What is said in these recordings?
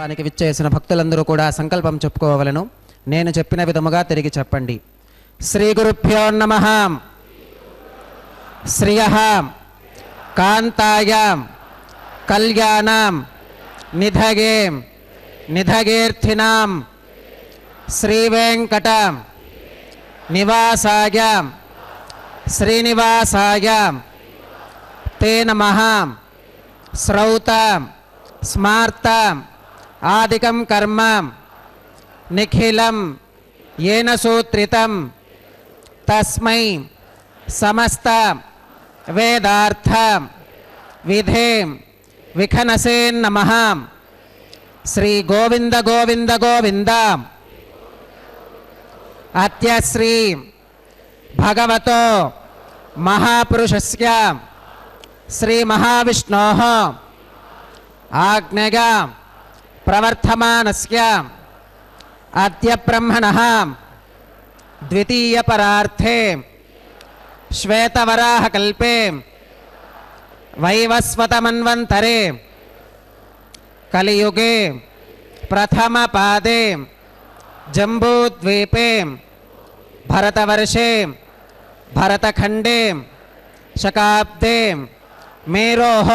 మహోత్సవానికి విచ్చేసిన భక్తులందరూ కూడా సంకల్పం చెప్పుకోవలను. నేను చెప్పిన విధముగా తిరిగి చెప్పండి. శ్రీ గురుభ్యో నమః. శ్రియః కాంతాయాం కళ్యాణాం నిధగే నిధగేర్థినాం శ్రీవేంకట నివాసాయ శ్రీనివాసాయ తే నమః. శ్రౌత స్మార్త ఆదికం కర్మ నిఖిలం येन सूत्रितं तस्मै समस्त वेदार्थ विधे विखनसे नमः. श्री गोविंद गोविंद गोविंद अत्यश्री भगवतो महापुरुषस्य श्री महाविष्णोः आज्ञया प्रवर्तमानस्य अद्य ब्रह्मणः द्वितीय परार्थे श्वेतवराहकल्पे वैवस्वतमन्वन्तरे कलियुगे प्रथम पादे जम्बूद्वीपे भरतवर्षे भरतखंडे शकाब्दे मेरोः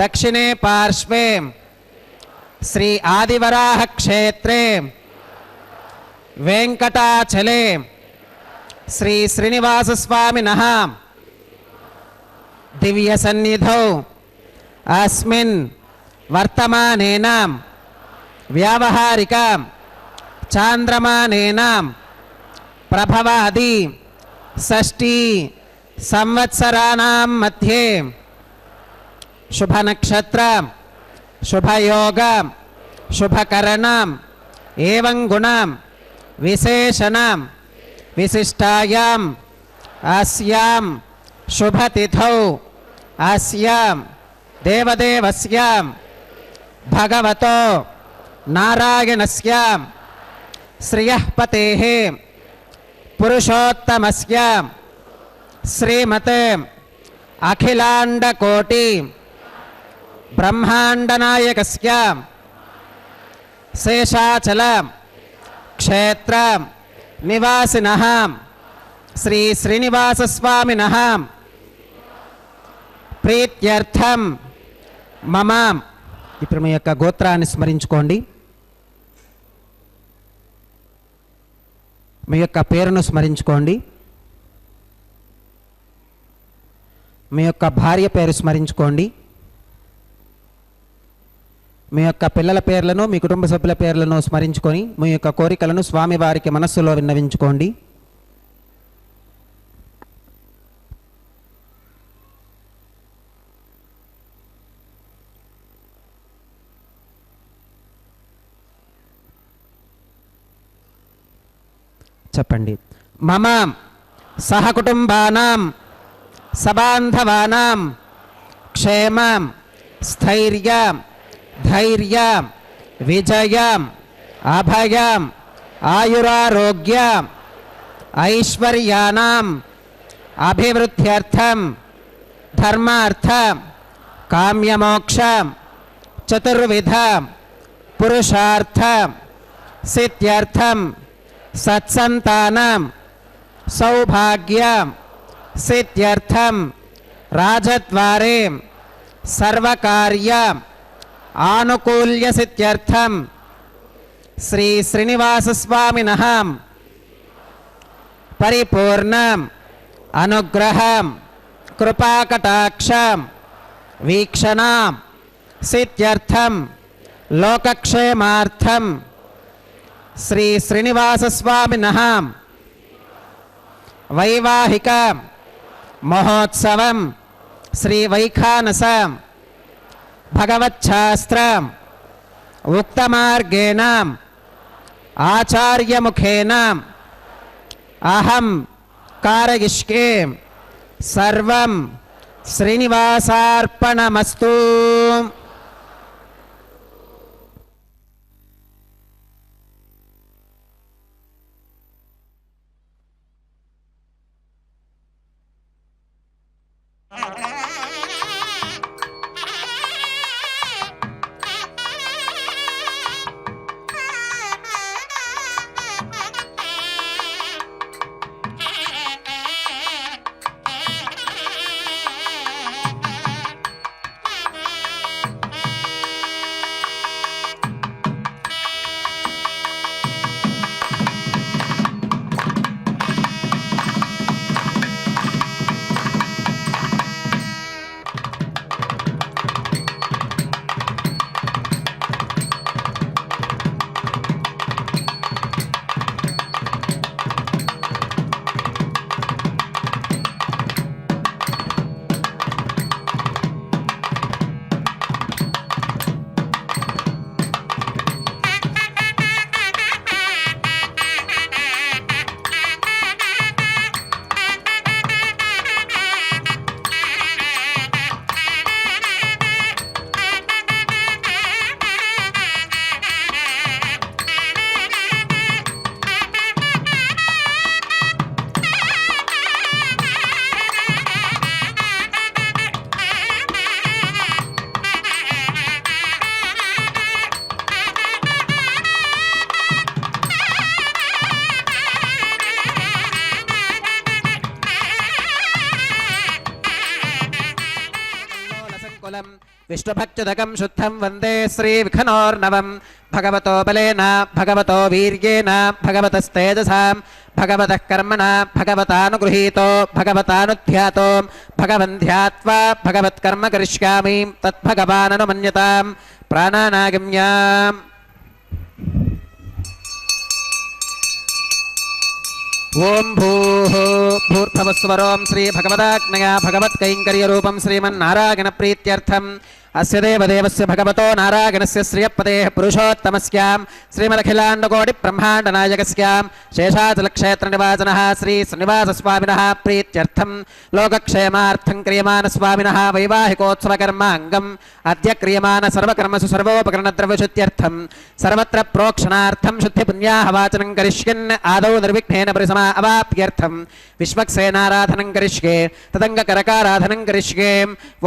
दक्षिणे पार्श्वे श्री आदिवराह क्षेत्रे वेंकटाचले श्री श्रीनिवास स्वामिनः दिव्य सन्निधौ अस्मिन् वर्तमानेन व्यावहारिक चांद्रमानेन प्रभवादि षष्ठी संवत्सराणां मध्ये शुभ नक्षत्र शुभ योग शुभकरण एवं गुण विशेषण विशिष्टायां अस्यां शुभ तिथौ अस्यां देवदेवस्यां भगवतो नारायणस्यां श्रियः पतेः पुरुषोत्तमस्यां श्रीमते अखिलांडकोटि ब्रह्मांडनायकस्य शेषाचल क्षेत्र निवासिनः श्री श्रीनिवास स्वामिनः प्रीत्यर्थम मम. ఇప్పుడు మీ యొక్క గోత్రాన్ని స్మరించుకోండి. మీ యొక్క పేరును స్మరించుకోండి. మీ యొక్క భార్య పేరు స్మరించుకోండి. మీ యొక్క పిల్లల పేర్లను మీ కుటుంబ సభ్యుల పేర్లను స్మరించుకొని మీ యొక్క కోరికలను స్వామివారికి మనస్సులో విన్నవించుకోండి. చెప్పండి. మమ సహకుటుంబానాం సబాంధవానాం క్షేమం స్థైర్యం धैर्यं विजयं अभयं आयुरारोग्यं ऐश्वर्याणाम् अभिवृद्ध्यर्थं धर्मार्थं काम्यमोक्षं चतुर्विधं पुरुषार्थं सिद्ध्यर्थं सत्संतानं सौभाग्यं सिद्ध्यर्थं राजद्वारे सर्वकार्यं आनुकूल्य सिद्ध्यर्थं श्री श्रीनिवास स्वामिनः परिपूर्णं अनुग्रहं कृपाकटाक्षं वीक्षणां सिद्ध्यर्थं लोकक्षेमार्थं श्री श्रीनिवास स्वामिनः वैवाहिक महोत्सवं श्री वैखानसं भगवच्छास्त्रम् उक्तमार्गेण आचार्यमुखेन अहं कारयिष्ये सर्वं श्रीनिवासार्पणमस्तु. मूलम विष्णुभक्त्युदकं शुद्धं वन्दे श्रीविखनोर्नवं भगवतो बलेन भगवतो वीर्येण भगवतस्तेजसां भगवतः कर्मणा भगवतानुगृहीतो भगवतानुध्यातो भगवन् ध्यात्वा भगवत्कर्म करिष्यामि तद्भगवाननुमन्यतां प्राणानागम्याम् ओं भूः भूर्भुवस्वरों श्री भगवदाग्नया भगवत्कैङ्कर्यरूपं श्रीमन्नारायणप्रीत्यर्थम् अस्य देवदेवस्य भगवतो नारायणस्य श्रियपदेः पुरुषोत्तमस्यां श्रीमदखिलाण्डकोटिब्रह्माण्डनायकस्यां शेषाचलक्षेत्रनिवासनः श्री श्रीनिवासस्वामिनः प्रीत्यर्थं लोकक्षेमार्थं क्रियमाणस्वामिनः वैवाहिकोत्सवकर्माङ्गम् अद्य क्रियमाण सर्वकर्मसु सर्वोपकरणद्रव्यशुद्ध्यर्थं सर्वत्र प्रोक्षणार्थं शुद्धिपुण्याहवाचनं करिष्यन् आदौ निर्विघ्नेन परिसमा अवाप्यर्थं विश्वक्सेनाराधनं करिष्ये तदङ्गकरकाराधनं करिष्ये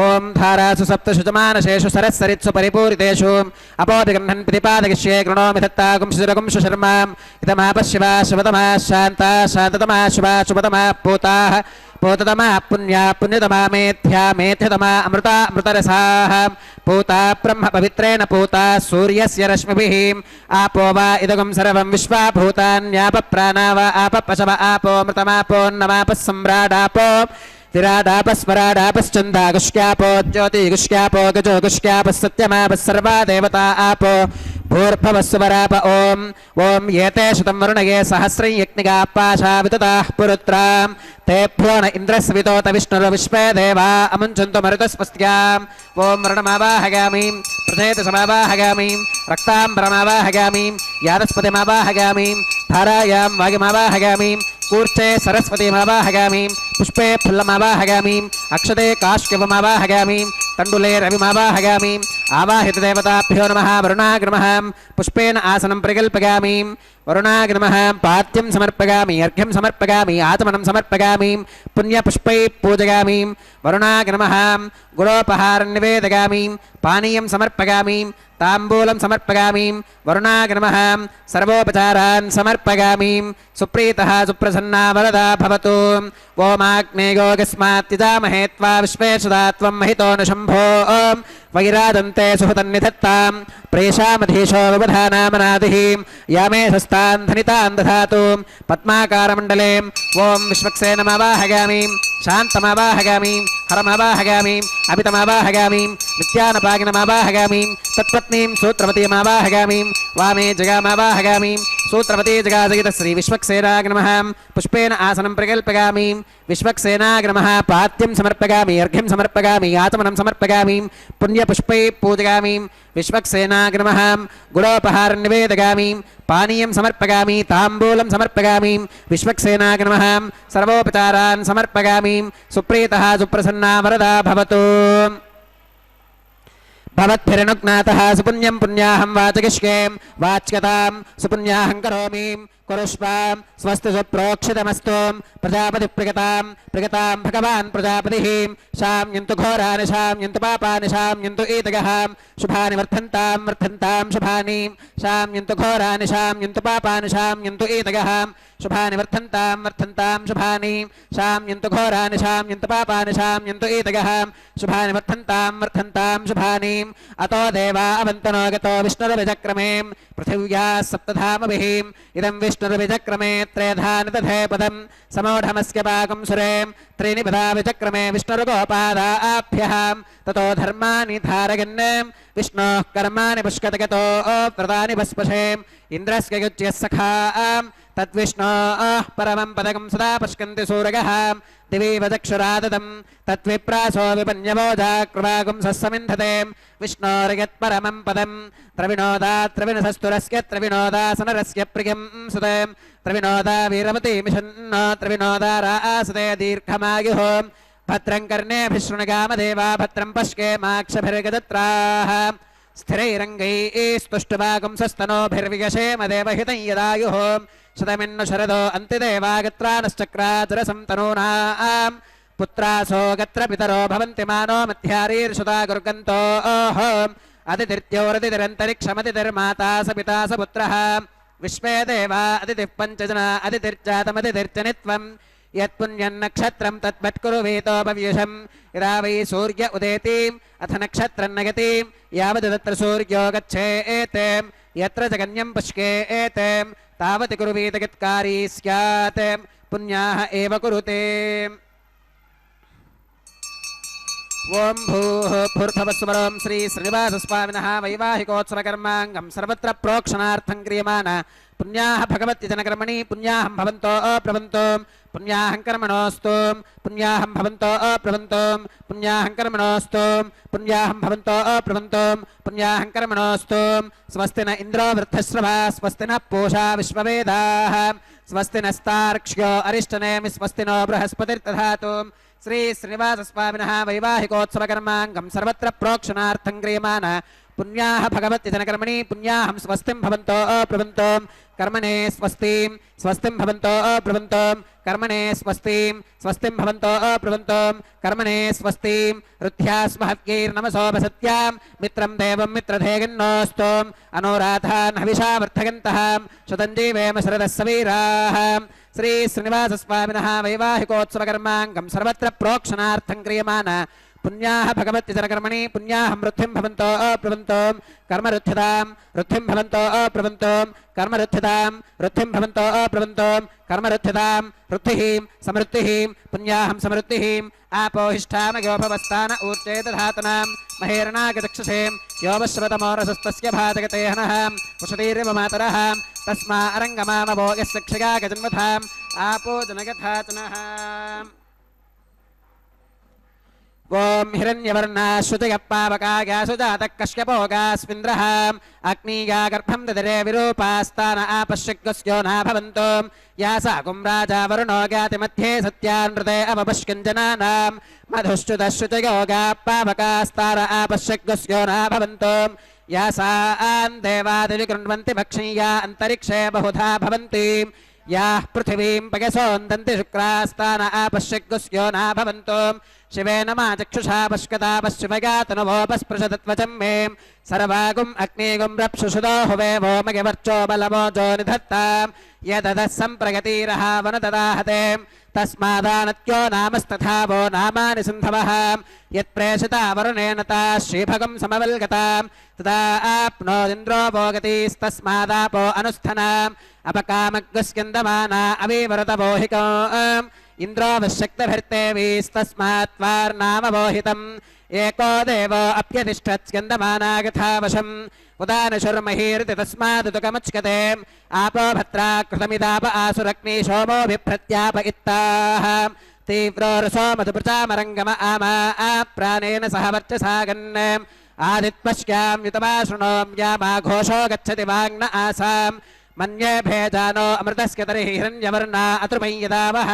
ओं धारासु सप्तशुजमानशेषु सरस्सरित्सु परिपूरितेषु अपोऽभिगृह्णन् प्रतिपादयिष्ये कृणोमि दत्तागुं शिशिरगुंशु शर्माम् इदमापशिवा शिवतमा शान्ता शान्ततमा शिवा शुभतमा पूताः पूततमा पुण्या पुण्यतमा मेथ्या मेथ्यतमा अमृता अमृतरसाः पूता ब्रह्म पवित्रेण पूता सूर्यस्य रश्मिभिः आपो वा इदगुं सर्वं विश्वा भूतान्यापप्राणा वा आपपशव आपोऽमृतमापोऽन्नमापः सम्राडापो विराडापस्वराडापश्चन्दागुष्क्यापो ज्योतिगुष्क्यापो गजोगुष्क्यापः सत्यमापः सर्वा देवता आपो भूर्भवस्वराप ओम ओम येते शतं वरुणये सहस्रं यज्ञिकापाशा वितताः पुरुत्रां तेभ्यो न इन्द्रस्वितोत विष्णुर्विश्वे देवा अमुञ्चन्तु मरुतस्पस्त्यां ओम वरुणमावाहयामि प्रथेतसमावाहयामि रक्ताम्बरमावाहयामि यादस्पतिमावाहयामि धारायां वायुमावाहयामि कूर्चे सरस्वतीमावाहयामि पुष्पे फुल्लमावाहयामि अक्षते काश्यपमावाहयामि तण्डुले रविमावाहयामि आवाहितदेवताभ्यो नमः वरुणाय नमः पुष्पेण आसनं प्रकल्पयामि वरुणाय नमः पाद्यं समर्पयामि अर्घ्यं समर्पयामि आचमनं समर्पयामि पुण्यपुष्पैः पूजयामि वरुणाय नमः गुडोपहारं निवेदयामि पानीयं समर्पयामि ताम्बूलं समर्पयामि वरुणाय नमः सर्वोपचारान् समर्पयामि सुप्रीतः सुप्रसन्ना वरदा भवतु ओमाग्नेयोगस्मात् त्यजामहे त्वा विश्वेशदा त्वं महितो न शम्भो वैरादन्ते सुहृतन्निधत्तां प्रेषामधीशो विबधानामनादिः यामे हस्तान् धनितान् दधातु पद्माकारमण्डले ओं विश्वक्सेनमावाहयामि शान्तमावाहयामि हरमावाहयामि अमितमावाहयामि नित्यानपागिनमावाहयामि तत्पत्नीं सूत्रवतीमावाहयामि वामे जगामावाहयामि सूत्रवती जगाजगित श्री विश्वक्सेनाय नमः पुष्पेन आसनं प्रकल्पयामि विश्वक्सेनाय नमः पाद्यं समर्पयामि अर्घ्यं समर्पयामि आचमनं समर्पयामि पुण्यपुष्पैः पूजयामि विश्वक्सेनाय नमः गुडोपहारं निवेदयामि पानीयं समर्पयामि ताम्बूलं समर्पयामि विश्वक्सेनाय नमः सर्वोपचारान् समर्पयामि सुप्रीतः सुप्रसन्ना वरदा भवतु भवद्भिरनुज्ञातः सुपुण्यं पुण्याहं वाचयिष्ये वाच्यतां सुपुण्याहं करोमि कुरुष्वां स्वस्ति सुप्रोक्षितमस्तु प्रजापतिप्रियतां प्रियतां भगवान् प्रजापतिः शाम्यन्तु घोराणि शाम्यन्तु पापानि शाम्यन्तु ईदगः शुभानि वर्धन्तां वर्धन्तां शुभानि शाम्यन्तु घोराणि शाम्यन्तु पापानि शाम्यन्तु ईदगः शुभानि वर्धन्तां वर्धन्तां शुभानि शाम्यन्तु घोराणि शाम्यन्तु पापानि शाम्यन्तु ईदगः शुभानि वर्धन्तां वर्धन्तां शुभानि अतो देवा अवन्तनो गतो विष्णुर्विचक्रमे पृथिव्याः सप्तधामभिः इदं विष्णुर्विचक्रमे त्रेधानि दधे पदं समोढमस्य पाकं सुरे त्रीणि पदा विचक्रमे विष्णुर्गोपादाभ्यः ततो धर्माणि धारयन् विष्णोः कर्माणि पुष्कतगतो व्रतानि भस्पशे इन्द्रस्य युज्यः सखा तद्विष्णोः परमं पदकं सदा पश्यन्ति सूरयः दिवीव चक्षुराददं तद्विप्रासो विपन्यवोजाकृपागुं सस्समिन्धते विष्णोर्यत्परमं पदं त्रविणोदात् त्रविणसस्तुरस्य त्रविणोदासनरस्य प्रियं सुते त्रविणोदा वीरमतीमिषन्नो त्रविणोदा रासते दीर्घमायुः भद्रं कर्णेभिशृणुगामदेवा भद्रं पश्येमाक्षभिर्गजत्राः स्थिरैरङ्गैस्तुष्टुवागुं सस्तनोभिर्वियशेम देवहितं यदायुः शतमिन्नु शरदो अन्तिदेवागत्रानश्चक्राचरसं तनूनां पुत्रासो गत्र पितरो भवन्ति मानो मध्यारीर्षुता गुर्गन्तो अदितिर्त्योरदितिरन्तरिक्षमदितिर्माता स पिता स पुत्रः विश्वे देवा अदितिः पञ्चजना अदितिर्जातमदितिर्जनित्वं यत्पुण्यन्नक्षत्रं तद्वत्कुरु वेतोपव्युषम् यदा वै सूर्य उदेतिम् अथ नक्षत्रं नगतिम् यावत् तत्र सूर्यो गच्छेत् यत्र जगन्यं पुष्केत् तावत् कुरु वेदगत्कारी स्यात् पुण्याः एव कुरुते। ओं भूः भूर्भुवस्वरं श्री श्रीनिवासस्वामिनः वैवाहिकोत्सवकर्माङ्गं सर्वत्र प्रोक्षणार्थं क्रियमाण पुण्याः भगवत्यजनकर्मणि पुण्याहं भवन्तो अप्रभवन्तो पुण्याहं कर्मणोऽस्तु पुण्याहं भवन्तो अप्रभवन्तो पुण्याहं कर्मणोऽस्तु पुण्याहं भवन्तो अप्रभवन्तो पुण्याहं कर्मणोऽस्तु। स्वस्ति न इन्द्रो वृद्धश्रवा स्वस्ति न पूषा विश्ववेदाः स्वस्ति नस्तार्क्ष्यो अरिष्टनेमि स्वस्ति नो बृहस्पतिर्दधातु। श्री श्रीनिवासस्वामिनः वैवाहिकोत्सवकर्माङ्गं सर्वत्र प्रोक्षणार्थं क्रियमाण पुण्याः भगवत्यजनकर्मणि पुण्याहं स्वस्तिं भवन्तो अप्रभवन्तो कर्मणे स्वस्तिं स्वस्तिं भवन्तो अप्रभवन्तो कर्मणे स्वस्तिं स्वस्तिं भवन्तो अप्रभवन्तो कर्मणे स्वस्तिं ऋद्ध्यास्महत्यैर्नमसोपसत्यां मित्रं देवं मित्रधेगिन्नोऽस्तु अनुराधान् हविषा वर्धयन्तः शतञ्जीवेम शरदः सवीराः। श्री श्रीनिवासस्वामिनः वैवाहिकोत्सवकर्माङ्गं सर्वत्र प्रोक्षणार्थं क्रियमाण पुण्याः भगवत्यजनकर्मणि पुण्याहं वृद्धिं भवन्तो अप्रभवन्तो कर्मरुद्धतां वृद्धिं भवन्तो अप्रभवन्तो कर्मरुद्धतां वृद्धिं भवन्तो अप्रभवन्तो कर्मरुद्धतां वृद्धिः समृद्धिः पुण्याहं समृद्धिः आपोहिष्ठामयोभवस्थान ऊर्जे दधातनां महेरणागचक्षुषे योवश्रवतमोरसस्तस्य भाजगते हनः उषतीरिव मातरः तस्मा अरङ्गमामवो यस्य क्षिगा गजन्वथाम् आपो जनगथातनः। ओं हिरण्यवर्णाश्रुतयप्पावकागासुजातः कश्यपोगास्विन्द्रः अग्नीया गर्भं ददरे विरूपास्तान आपश्यग्स्यो न भवन्तो या सा कुम्राजा वरुणो ज्ञातिमध्ये सत्यानृते अवपश्यञ्जनानां मधुश्च्युतश्रुतयोगाप्पावकास्तान आपश्यग्स्यो न भवन्तो या सा देवादिविकृण्वन्ति भक्षीया अन्तरिक्षे बहुधा भवन्ति याः पृथिवीं पयसोन्दन्ति शुक्रास्तान आपश्यग्स्यो न भवन्तो शिवेन मा चक्षुषा पश्कता पश्चिमगातनवोपस्पृशतत्वचं मे सर्वागुम् अग्निगुं रप्सुषुदो हुवे वो मयवर्चो बलमोजो निधत्तां यदधः सम्प्रगतिरः वनददाहते तस्मादानत्यो नामस्तथा वो नामानि सिन्धवः यत्प्रेषिता वरुणेन ता श्रीभगं समवल्गतां तदा आप्नोदिन्द्रो वो गतिस्तस्मादापो अनुस्थनाम् अपकामग्स्यन्दमाना अविवरतवोहिको इन्द्रो वशक्तभिर्तेवीस्तस्मात् वार्नामवोहितम् एको देवो अप्यतिष्ठत्स्यन्दमानागथावशम् उदानशुर्महीर्ति तस्मादुतुकमुच्यते आपो भद्रा कृतमिदाप आसुरग्नि सोमो बिभ्रत्याप इत्ताः तीव्रोरसो मधुपृचामरङ्गम आमा प्राणेन सह वर्चसागन् आदित्पश्यां युतमा शृणोम्यामा घोषो गच्छति वाङ्न आसाम् मन्ये भेजानो अमृतस्य तर्हि हिरण्यवर्णा अतृपं यदावः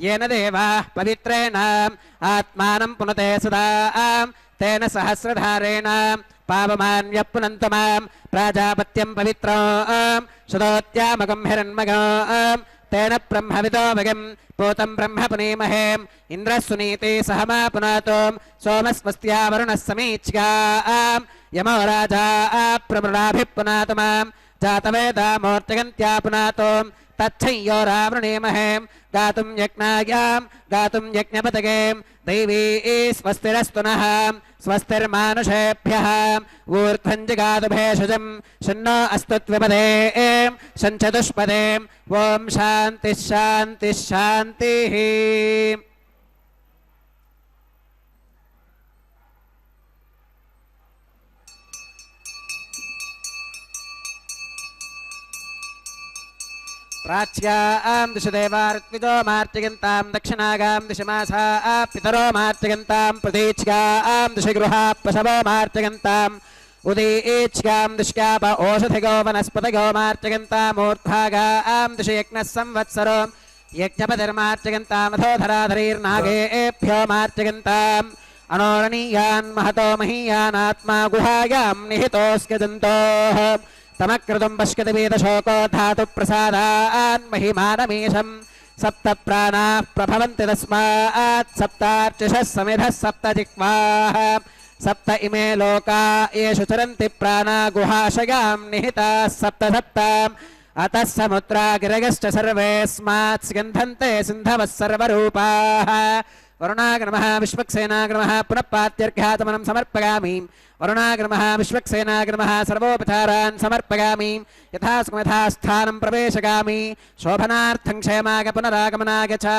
येन देवाः पवित्रेण आत्मानं पुनते सदा तेन सहस्रधारेण पावमान्यः पुनन्तु मां प्राजापत्यं पवित्रं शतोत्यामकं हिरण्मकं तेन ब्रह्मविदो वयं पूतं ब्रह्म पुनीमहे इन्द्रः सुनीते सह मा पुनातो सोमस्वस्त्या वरुणः समीच्या यमो राजा प्रमृडाभिः पुनातु मां जातवेदा मूर्तिगन्त्या पुनातो तच्छय्यो रावृणीमहे गातुं यज्ञायां गातुं यज्ञपतगे दैवी स्वस्तिरस्तु नः स्वस्तिर्मानुषेभ्यः ऊर्ध्वं जगातु भेषजं शन्नो अस्तु द्विपदे शञ्चतुष्पदे ॐ शान्तिः शान्तिः शान्तिः। प्राच्यां दिश देवार्त्विजो मार्तिगन्तां दक्षिणागां दिश मासा पितरो मार्तिगन्तां प्रतीच्यां दिश गृहाः पशवो मार्तिगन्ताम् उदीच्यां दिश्याप ओषधिगो वनस्पतिगो मार्तिगन्तामूर्ध्वागां दिश यज्ञः संवत्सरो यज्ञपतिर्मार्तिगन्तामथोधराधरीर्नागेभ्यो मार्तिगन्ताम् अनोरणीयान् महतो महीयानात्मा गुहायां निहितोऽस्ति जन्तोः तमकृतं पश्यति वेदशोको धातुप्रसादान् महिमानमीशं सप्त प्राणाः प्रभवन्ति तस्मात् सप्तार्चिषः समिधः सप्त जिह्वाः सप्त इमे लोका येषु चरन्ति प्राणा गुहाशयां निहिताः सप्त सप्त अतः समुद्रा गिरगश्च सर्वेऽस्मात् स्यन्धन्ते सिन्धवः सर्वरूपाः वरुणाग्रमः विश्वक्सेनाग्रमः पुनः पात्यर्घ्यातमनं समर्पयामि वरुणाग्रमः विश्वक्सेनाग्रमः सर्वोपचारान् समर्पयामि यथा सुखमथा स्थानं प्रवेशयामि शोभनार्थं क्षेमाग पुनरागमनाग च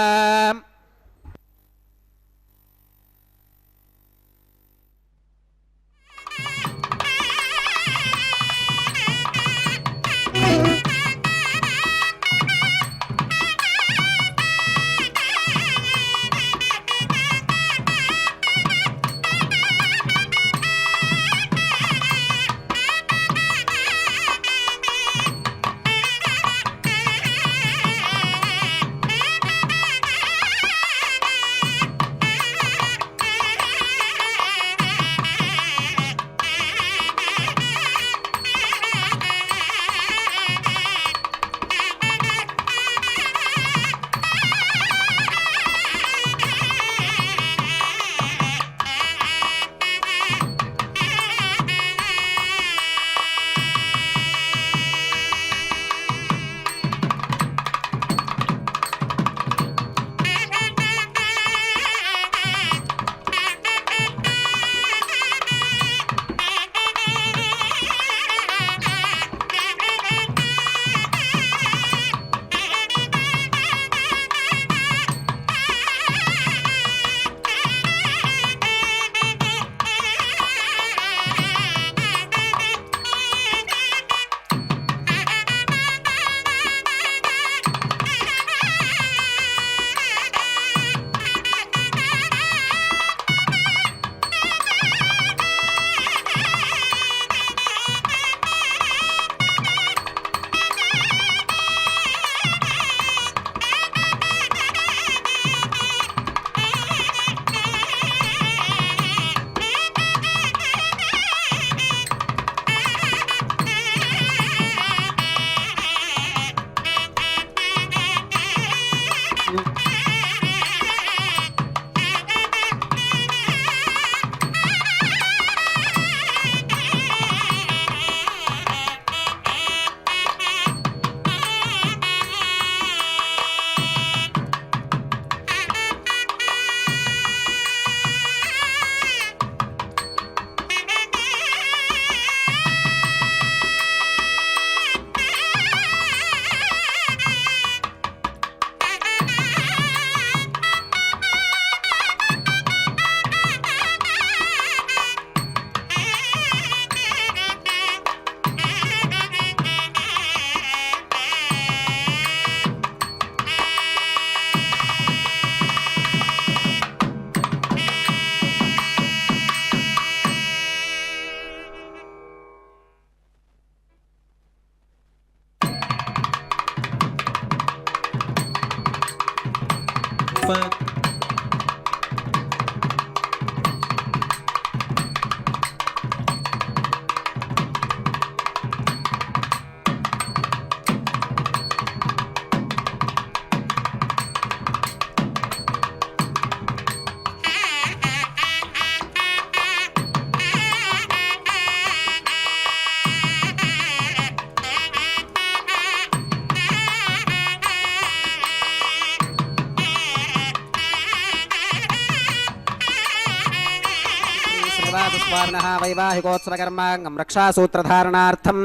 वैवाहिकोत्सवकर्माङ्गं रक्षासूत्रधारणार्थं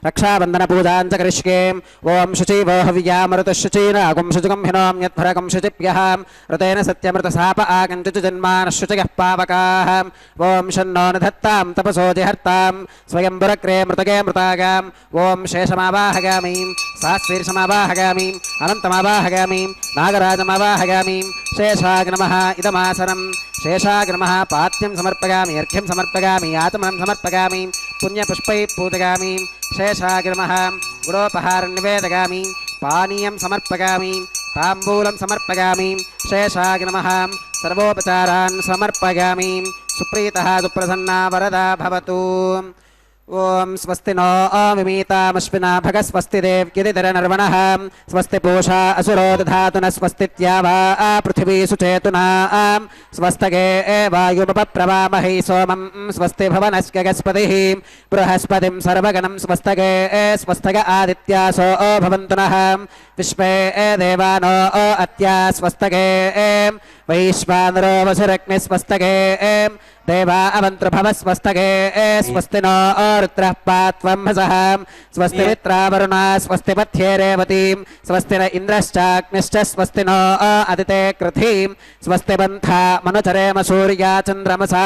रक्षाबन्धनपूजां च करिष्ये ओं शुचिवो हव्यामृतः शुचीनागुं शुचिगं हिनोम्यद्भरगं शुचिभ्यः ऋतेन सत्यमृतसाप आगञ्चु जन्मानः शुचयः पावकाः ओं शन्नो निधत्तां तपसो जिहर्तां स्वयंवरग्रे मृतगे मृतागां ओं शेषमावाहयामि सहस्रीर्षमावाहयामि अनन्तमावाहयामि नागराजमावाहयामि शेषाय नमः इदमासनं शेषाय नमः पात्यं समर्पयामि अर्घ्यं समर्पयामि आत्मनं समर्पयामि पुण्यपुष्पैः पूजयामि शेषाय नमः गुडोपहारं निवेदयामि पानीयं समर्पयामि ताम्बूलं समर्पयामि शेषाय नमः सर्वोपचारान् समर्पयामि सुप्रीतः सुप्रसन्ना वरदा भवतु ओम स्वस्ति नो विमीतामश्विना भग स्वस्ति देव्यदिधरनर्वणः स्वस्ति पूषा असुरो दधातु न स्वस्तित्यावा पृथिवी सुचेतुना स्वस्तगे वायुमपप्रवामहे सोमं स्वस्ति भवनस्य गस्पतिः बृहस्पतिं सर्वगणं स्वस्तगे स्वस्तग आदित्यासो भवन्तु नः विश्वे देवानो अत्या स्वस्तगे वैश्वानरो वसुरग्नि स्वस्तगे देवा अवन्त्रभव स्वस्तगे स्वस्ति नो रुद्रः पात्वं हसः स्वस्ति मित्रावरुणा स्वस्ति पथ्ये रेवतीं स्वस्ति न इन्द्रश्चाग्निश्च स्वस्ति नो अदिते कृथिं स्वस्ति बन्था मनुचरेम सूर्या चन्द्रमसा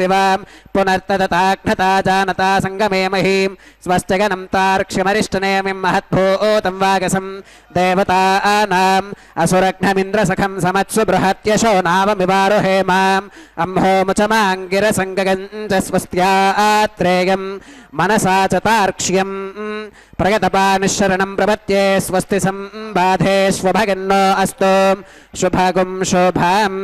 विवां पुनर्तदताघ्नता जानता सङ्गमे महीं स्वस्ति गणं तार्क्ष्यमरिष्टनेमिं महद्भूतं वागसं देवतानाम् असुरघ्नमिन्द्रसखं समत्सु बृहत्यशो नावमिवारुहेमाम् अम्होमुचमाङ्गिरसङ्गगञ्च स्वस्त्यात्रेयं मनसा च तार्क्ष्यं प्रगतपानिशरणं प्रपत्ये स्वस्ति संबाधे स्वभगन्नो अस्तु शुभगुं शुभम्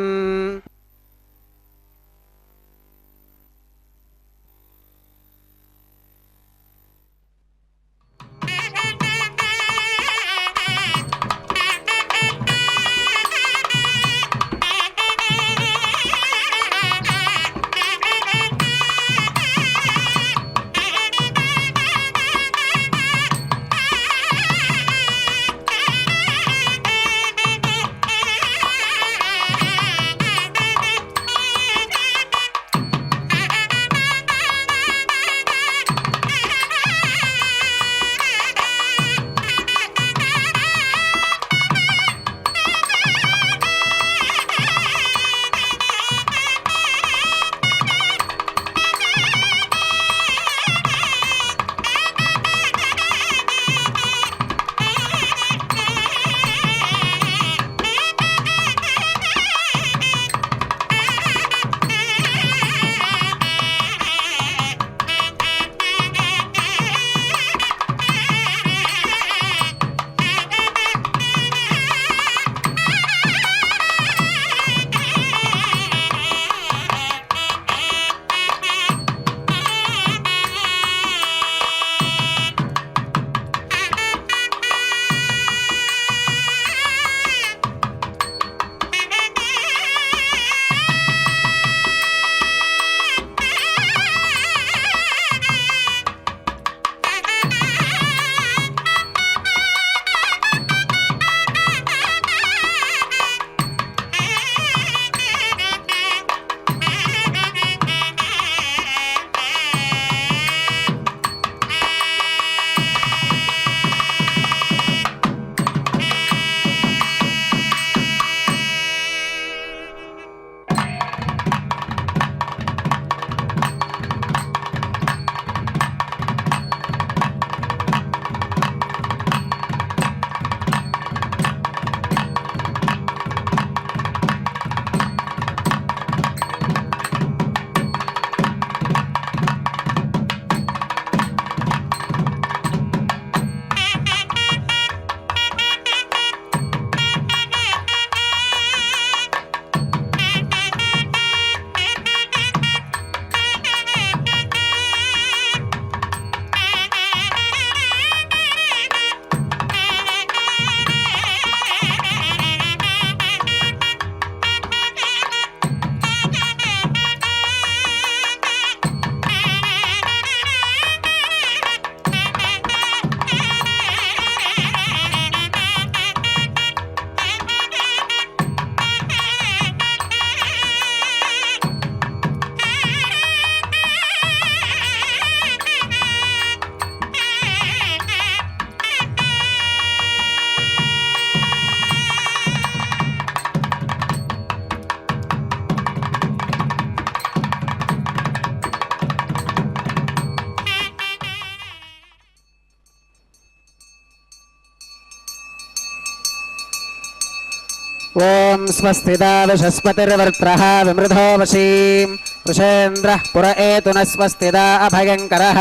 ओम स्वस्तिदाविषस्पतिर्वर्त्रः विमृधो वशीं वृषेन्द्रः पुर एतु न स्वस्तिदा अभयङ्करः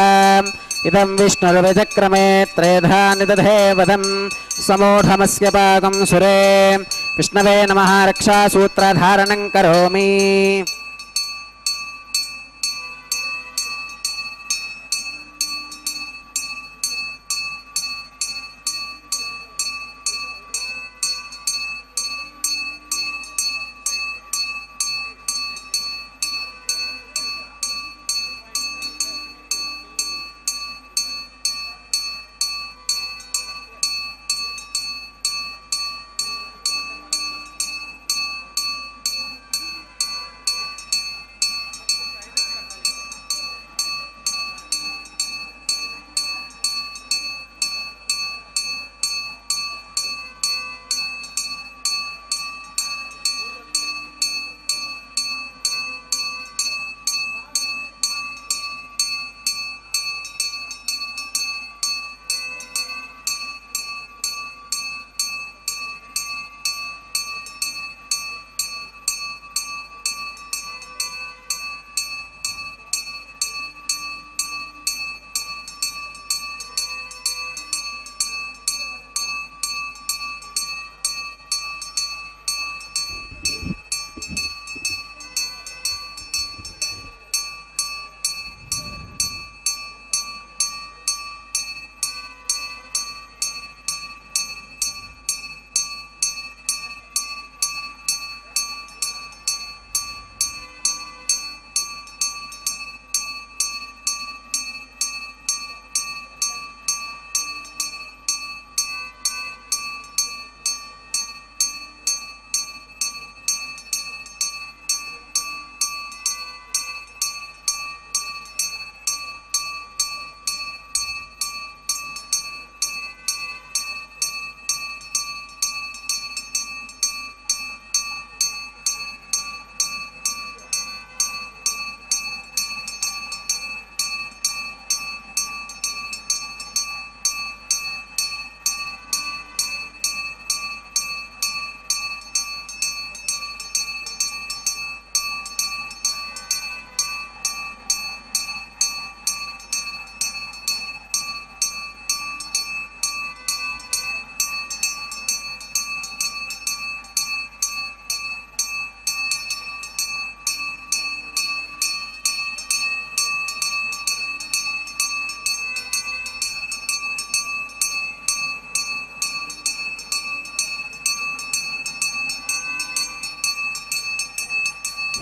इदं विष्णुर्विचक्रमे त्रेधा निदधे वदं समूढमस्य पाकं सुरे विष्णवे नमः रक्षासूत्रधारणं करोमि।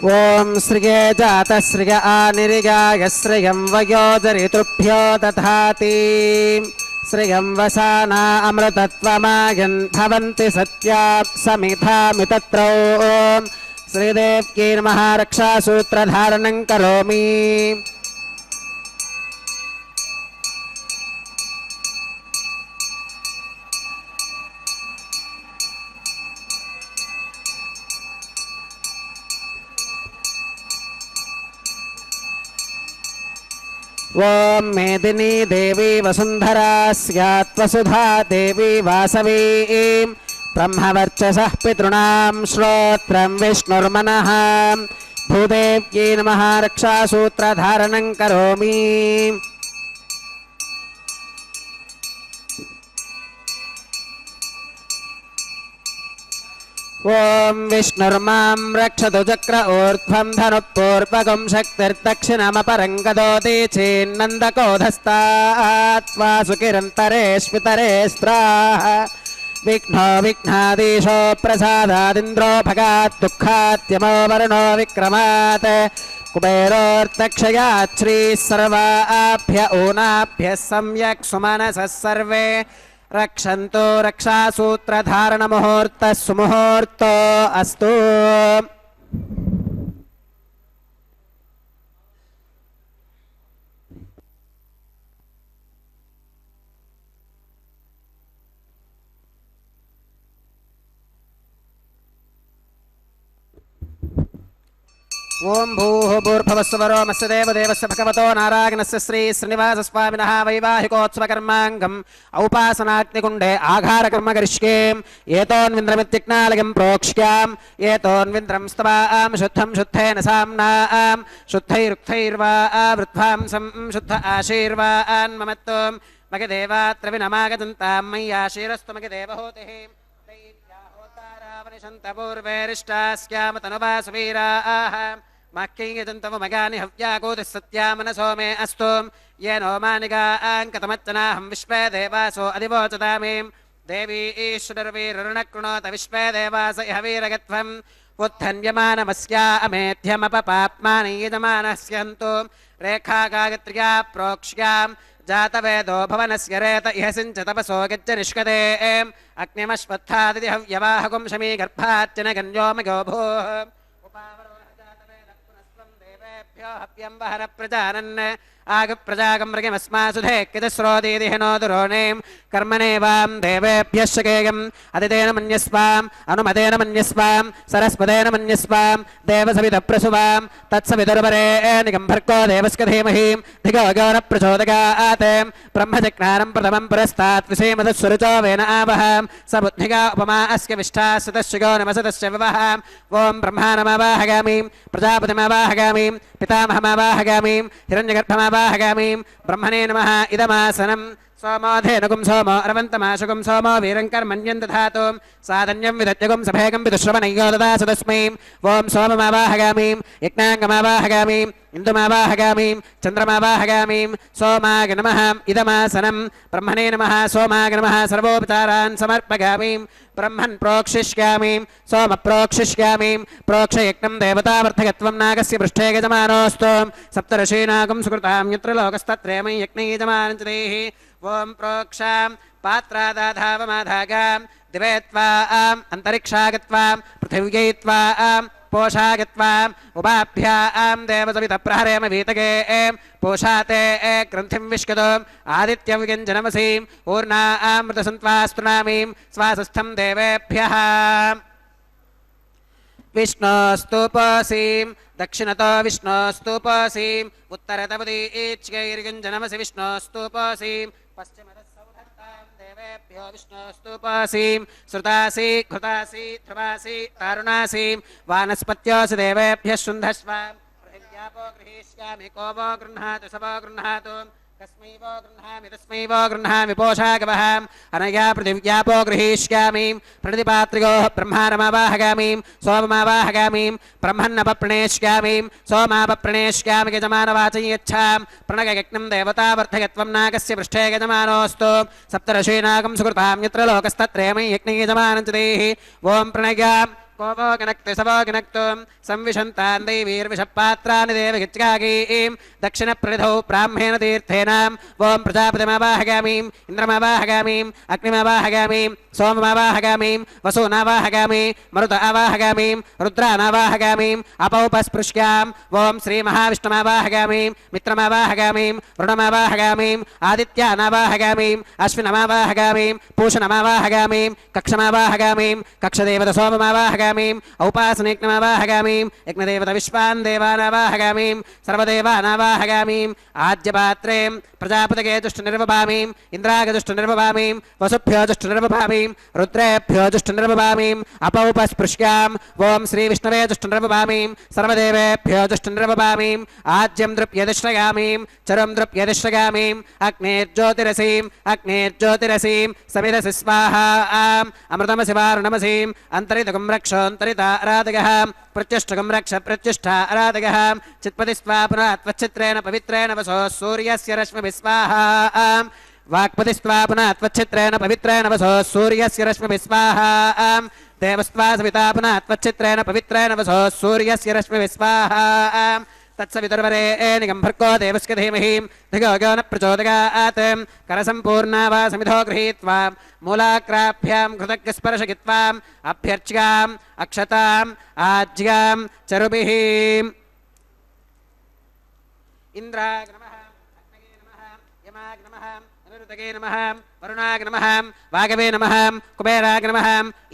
ॐ श्रिये जातश्रिय आनिर्गाय श्रियं वयोजरितृभ्यो दधाति श्रियं वसाना अमृतत्वमायन् भवन्ति सत्या समिधामितत्रौ श्रीदेव्यै नमः रक्षासूत्रधारणं करोमि ॐ मेदिनी देवी वसुन्धरा स्यात् वसुधा देवी वासवी ब्रह्मवर्चसः पितॄणां श्रोत्रं विष्णुर्मनः भूदेव्यै नमः रक्षासूत्रधारणं करोमि ॐ विष्णुर्मां रक्षतु चक्र ऊर्ध्वं धनुपूर्वकं शक्तिर्दक्षिणमपरं गदोति चेन्नन्दकोधस्तात् वासुकिरन्तरेष्वितरे स्त्राः विघ्नो विघ्नाधीशो प्रसादादिन्द्रो भगात् दुःखात्यमो वरुणो विक्रमात् कुबेरोर्दक्षयात् श्रीः सर्वाभ्य ऊनाभ्यः सम्यक् सुमनसः सर्वे रक्षन्तु रक्षासूत्रधारणमुहूर्तः सुमुहूर्तो अस्तु ओं भूः भूर्भुवस्सुवरो मस्य देवदेवस्य भगवतो नारायणस्य श्री श्रीनिवासस्वामिनः वैवाहिकोत्सवकर्माङ्गम् औपासनाग्निकुण्डे आघारकर्म करिष्ये एतोन्विन्द्रमित्युक्नालयं प्रोक्ष्याम् एतोन्विन्द्रं स्तवां शुद्धं शुद्धेन साम्नां शुद्धैरुक्थैर्वा वृद्धांसं शुद्ध आशीर्वान् ममत्वं मगदेवात्र विनमागतन्तां मय्याशीरस्तु मगदेवहोतिः पूर्वेरिष्टास्याम तनुवासुवीराः मह्यैयजन्तव मगानि हव्याकोतिः सत्या मनसो मे अस्तु येनो मानिगाङ्कतमच्चनाहं विश्वे देवासो अधिवोचतामे देवी ईश्वरवीरुणकृणोत विश्वे देवास इह वीरगत्वम् उत्थन्यमानमस्या अमेध्यमपपाप्मानि यजमानस्यन्तु रेखा गायत्र्या प्रोक्ष्याम् जातवेदो भवनस्य रेत इह सिञ्च तपसो गच्छ निष्कते अग्निमश्वत्थादिति हव्यवाहकुं शमी गर्भाच्चन गन्योमगो भूः उपावरोहजातवेदः देवेभ्यो हव्यं वहर प्रजानन् आगप्रजागं मृगमस्मासुधे कितस्रोदीदिह नो दुरोणीं कर्मणेवां देवेभ्यः शकेयम् अदितेन मन्यस्वाम् अनुमतेन मन्यस्वाम् सरस्वतेन मन्यस्वाम् देवसवितप्रसुवां तत्सवितुर्वरेण्यं भर्गो देवस्य धीमहि धियो यो न प्रचोदयात् ब्रह्मजज्ञानं प्रथमं पुरस्तात् विषेमदस्वरुचो वेन आवहां स बुद्धिगा उपमा अस्य विष्ठास्तस्य यो नमसदस्य विवहां ॐ ब्रह्माणमावाहगामि प्रजापतिमावाहगामि पितामहमावाहगामि हिरण्यगर्भमावाहगामि ब्रह्मणे नमः इदमासनं सोमोधेनुगुं सोमो अरवन्तमाशुगुं सोमो वीरङ्कर्मण्यं दधातु साधन्यं विदत्यगुं सभेगं विदुश्रवणय्यो ददासु तस्मै ॐ सोममावाहगामि यज्ञाङ्गमावाहगामि इन्दुमावाहगामि चन्द्रमावाहगामि सोमाय नमः इदमासनं ब्रह्मणे नमः सोमाय नमः सर्वोपचारान् समर्पयामि ब्रह्मन् प्रोक्षिष्यामि सोम प्रोक्षिष्यामि प्रोक्षयज्ञं देवतावर्धकत्वं नागस्य पृष्ठे यजमानोऽस्तु सप्तऋषीणागं सुकृतां यत्र लोकस्तत्रेमं यज्ञे यजमानं च देहि ॐ प्रोक्षां पात्रादाधावमाधागां दिवे त्वाम् अन्तरिक्षागत्वां पृथिव्यै त्वाम् पोषागत्वाम् उपाभ्यां देवसवितप्रहरेम वीतगे पोषाते ग्रन्थिं विष्कतोम् आदित्यं व्यञ्जनमसीम् ऊर्णामृतसन्त्वास्तृणामीं स्वासस्थं देवेभ्यः विष्णोस्तुपसीं दक्षिणतो विष्णोस्तुपसीम् उत्तरतमुदीच्यैर्युञ्जनमसि विष्णोस्तुपसीं पश्चिमतः देवेभ्यो विष्णोस्तुपासीं श्रुतासी घृतासी ध्रुवासी तारुणासीं वानस्पत्योऽसि देवेभ्यः शुन्धस्वां पृथिव्यापो गृहीष्यामि को वो गृह्णातु स वो गृह्णातु कस्मै वो गृह्णामि तस्मै वो गृह्णामि पोषागवहाम् अनया पृथिव्यापो गृहीष्यामि प्रणितिपात्रियोः ब्रह्माणमावाहगामि सोममावाहगामि ब्रह्मन्नपप्रणेष्यामि सोमापप्रणेष्यामि यजमानवाचयच्छां प्रणगयज्ञं देवतावर्धकत्वं नागस्य पृष्ठे यजमानोऽस्तु सप्तऋषीणागं सुकृतां यत्र लोकस्तत्रेमं यज्ञे यजमानं च देहि ॐ प्रणयां కోవోగనక్తి సవోగనక్తు సంవిశంతాన్ దైవీర్విషపాత్రాన్ని దేవగిచ్ఛాగీం దక్షిణ ప్రనిధౌ బ్రాహ్మేణ తీర్థేన ఓం ప్రజాపతిమావాహగామీం ఇంద్రమావాహగామీం అగ్నిమావాహగామీం సోమమావాహగామీం వసూనావాహగామి మరుత ఆవాహగామీం రుద్రానావాహగామీం అపౌపస్పృశ్యాం ఓం శ్రీ మహావిష్ణుమావాహగామీం మిత్రమావాహగామీం వరుణమావాహగామీం ఆదిత్యానావాహగామీం అశ్వినమావాహగామీం పూషణమావాహగామీం కక్షమావాహగామీం కక్షదేవత సోమమావాహగామీం ఔపాసనేజ్ఞమావాహగామీం యజ్ఞదేవత విశ్వాన్ దేవానావాహగామీం సర్వదేవానావాహగామీం ఆద్యపాత్రే ప్రజాపతగే దుష్టనిర్వభామీం ఇంద్రాగదుష్టనిర్వభామీం వసుభ్యో దుష్టనిర్వభామీం రుద్రేభ్యో దుష్టనిర్వభామీం అపౌపస్పృశ్యాం ఓం శ్రీ విష్ణవే దుష్టనిర్వభామీం సర్వదేవేభ్యో దుష్టనిర్వభామీం ఆజ్యం దృప్యదిశ్రయామీం చరం దృప్యదిశ్రయామీం అగ్నేర్జ్యోతిరసీం సమిదసి స్వాహా అమృతమసి వారుణమసీం అంతరితకం రక్షోంతరితారాధగః ప్రత్యుష్టకం రక్ష ప్రత్యుష్టారాధగః చిత్పతి స్వా పునః పవిత్రేణ వసో సూర్యస్య రశ్మిభిः స్వాహా వాక్పతి స్వా పునః పవిత్రేణ వసో సూర్యస్య రశ్మిభిः స్వాహా దేవస్వా సవితా పునః పవిత్రేణ వసో సూర్యస్య రశ్మిభిः స్వాహా తత్సవితుర్వరేణిగం భర్గో దేవస్య ధీమహి ధిగో గో న ప్రచోదయాత్ కరసంపూర్ణా వా సమిధో గృహీత్వా మూలాగ్రాభ్యాం కృతజ్ఞస్పర్శగిత్వాం అభ్యర్చ్యాం అక్షతాం ఆజ్యాం చరుభిః ఇంద్రాయ నమః అగ్నయే నమః యమాయ నమః అనిరుద్ధగే నమః వరుణాయ నమః వాగవే నమః కుబేరాయ నమః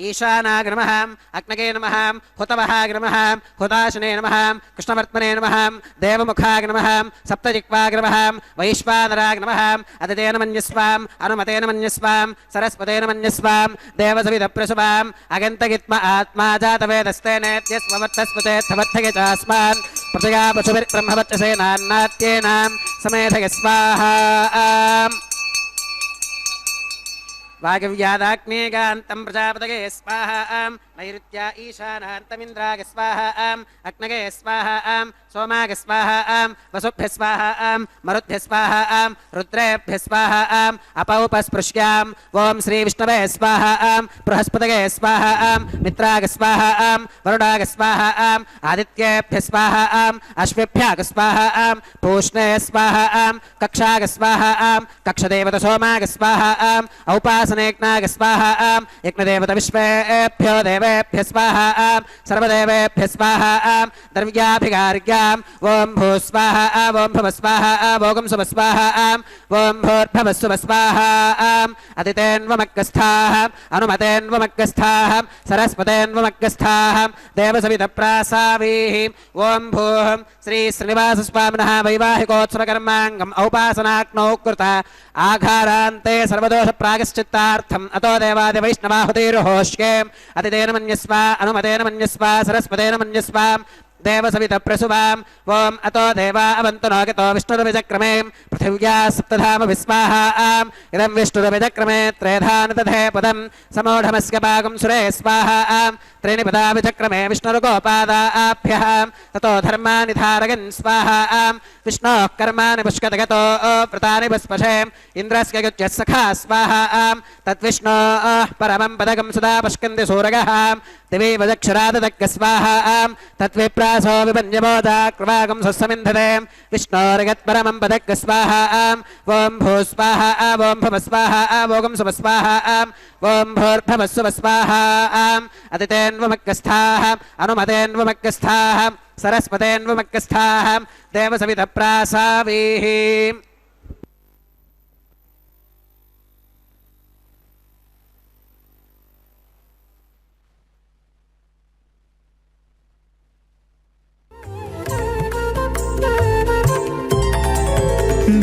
ఈశానాయ నమః అగ్నగే నమః హుతవహాయ నమః హుతాశనే నమః కృష్ణవర్త్మనే నమః దేవముఖాయ నమః సప్తజిహ్వాయ నమః వైశ్వానరాయ నమః అదితేన మన్యస్వాం అనుమతేన మన్యస్వాం సరస్వతేన మన్యస్వాం దేవసవిదప్రసువాం అగంతగిత్మ ఆత్మా జాతవేదస్తేనేత్యస్వవర్తస్వచేత్తవత్తగే చాస్మాన్ ప్రజగా పశుభిర్బ్రహ్మవర్చసేనాన్నాత్యేనాం సమేధయ స్వాహా వాగవ్యాదాగ్నేగాంతం ప్రజాపతగే స్వాహా నైరుత్య ఈశానాంతమింద్రాగ స్వాహా అగ్నగే స్వాహా సోమాగ స్వాహా వసుభ్య స్వాహా మరుద్భ్య స్వాహా రుద్రేభ్య స్వాహా అపౌపస్పృశ్యాం ఓం శ్రీ విష్ణవే స్వాహా బృహస్పతగే స్వాహా మిత్రాగ స్వాహా వరుడాగ స్వాహా ఆదిత్యేభ్య స్వాహా అశ్విభ్యాగ స్వాహా పూష్ణే స్వాహా కక్షాగ స్వాహా కక్షదేవత సోమాగ స్వాహా ఔపాసనేజ్ఞాగ స్వాహా యజ్ఞదేవత విశ్వేభ్యో దేవేభ్య స్వాహా సర్వదేవేభ్య స్వాహా ద్రవ్యాభిగార్గ్యాం ఓం భూ స్వాహా ఓం భవ స్వాహా ఓం శుభ స్వాహా ఓం భూర్భవస్సుభ స్వాహా అదితేన్వమగ్గస్థాః అనుమతేన్వమగ్గస్థాః సరస్వతేన్వమగ్గస్థాః దేవసవితప్రాసావీః ఓం భూః శ్రీ శ్రీనివాస స్వామినః వైవాహికోత్సవకర్మాంగం ఔపాసనాగ్నౌ కృత ఆఘారాంతే సర్వదోష ప్రాగశ్చిత్తార్థం అతో దేవాది వైష్ణవాహుతిర్హోష్యే అతితేన మన్యస్వ అనుమతేన మన్యస్వ సరస్వతేన మన్యస్వ దేవసవిత ప్రసువాం ఓం అతో దేవా అవంతు నోగతో విష్ణురవిచక్రమే పృథివ్యా సప్తధామ విస్వాహా ఇదం విష్ణురవిచక్రమే త్రేధాన తథే పదం సమూఢమస్య భాగం సురే స్వాహా త్రీణి పదా విచక్రమే విష్ణురుగోపాదాభ్యః తతో ధర్మాని ధారయన్ స్వాహా విష్ణోః కర్మాణి పుష్కతగతో వ్రతాని పుష్పశే ఇంద్రస్య యుజ్యः సఖా స్వాహా తద్విష్ణోః పరమం పదకం సదా పష్కంది సూరగः దివి వదక్షరాదదగ్గ స్వాహా తద్విప్రాసో విపన్యమోదాక్రవాగం సుస్సమింధతే విష్ణోర్గత్పరమం పదగ్గ స్వాహా ఓం భూ స్వాహా ఓం భవ స్వాహా ఓం శుభ స్వాహా ఓం భూర్భవస్సుభ స్వాహా అదితేన్వమగ్గస్థాః అనుమతేన్వమగ్గస్థాః సరస్వతేన్వమగ్గస్థాః దేవసవితప్రాసావీః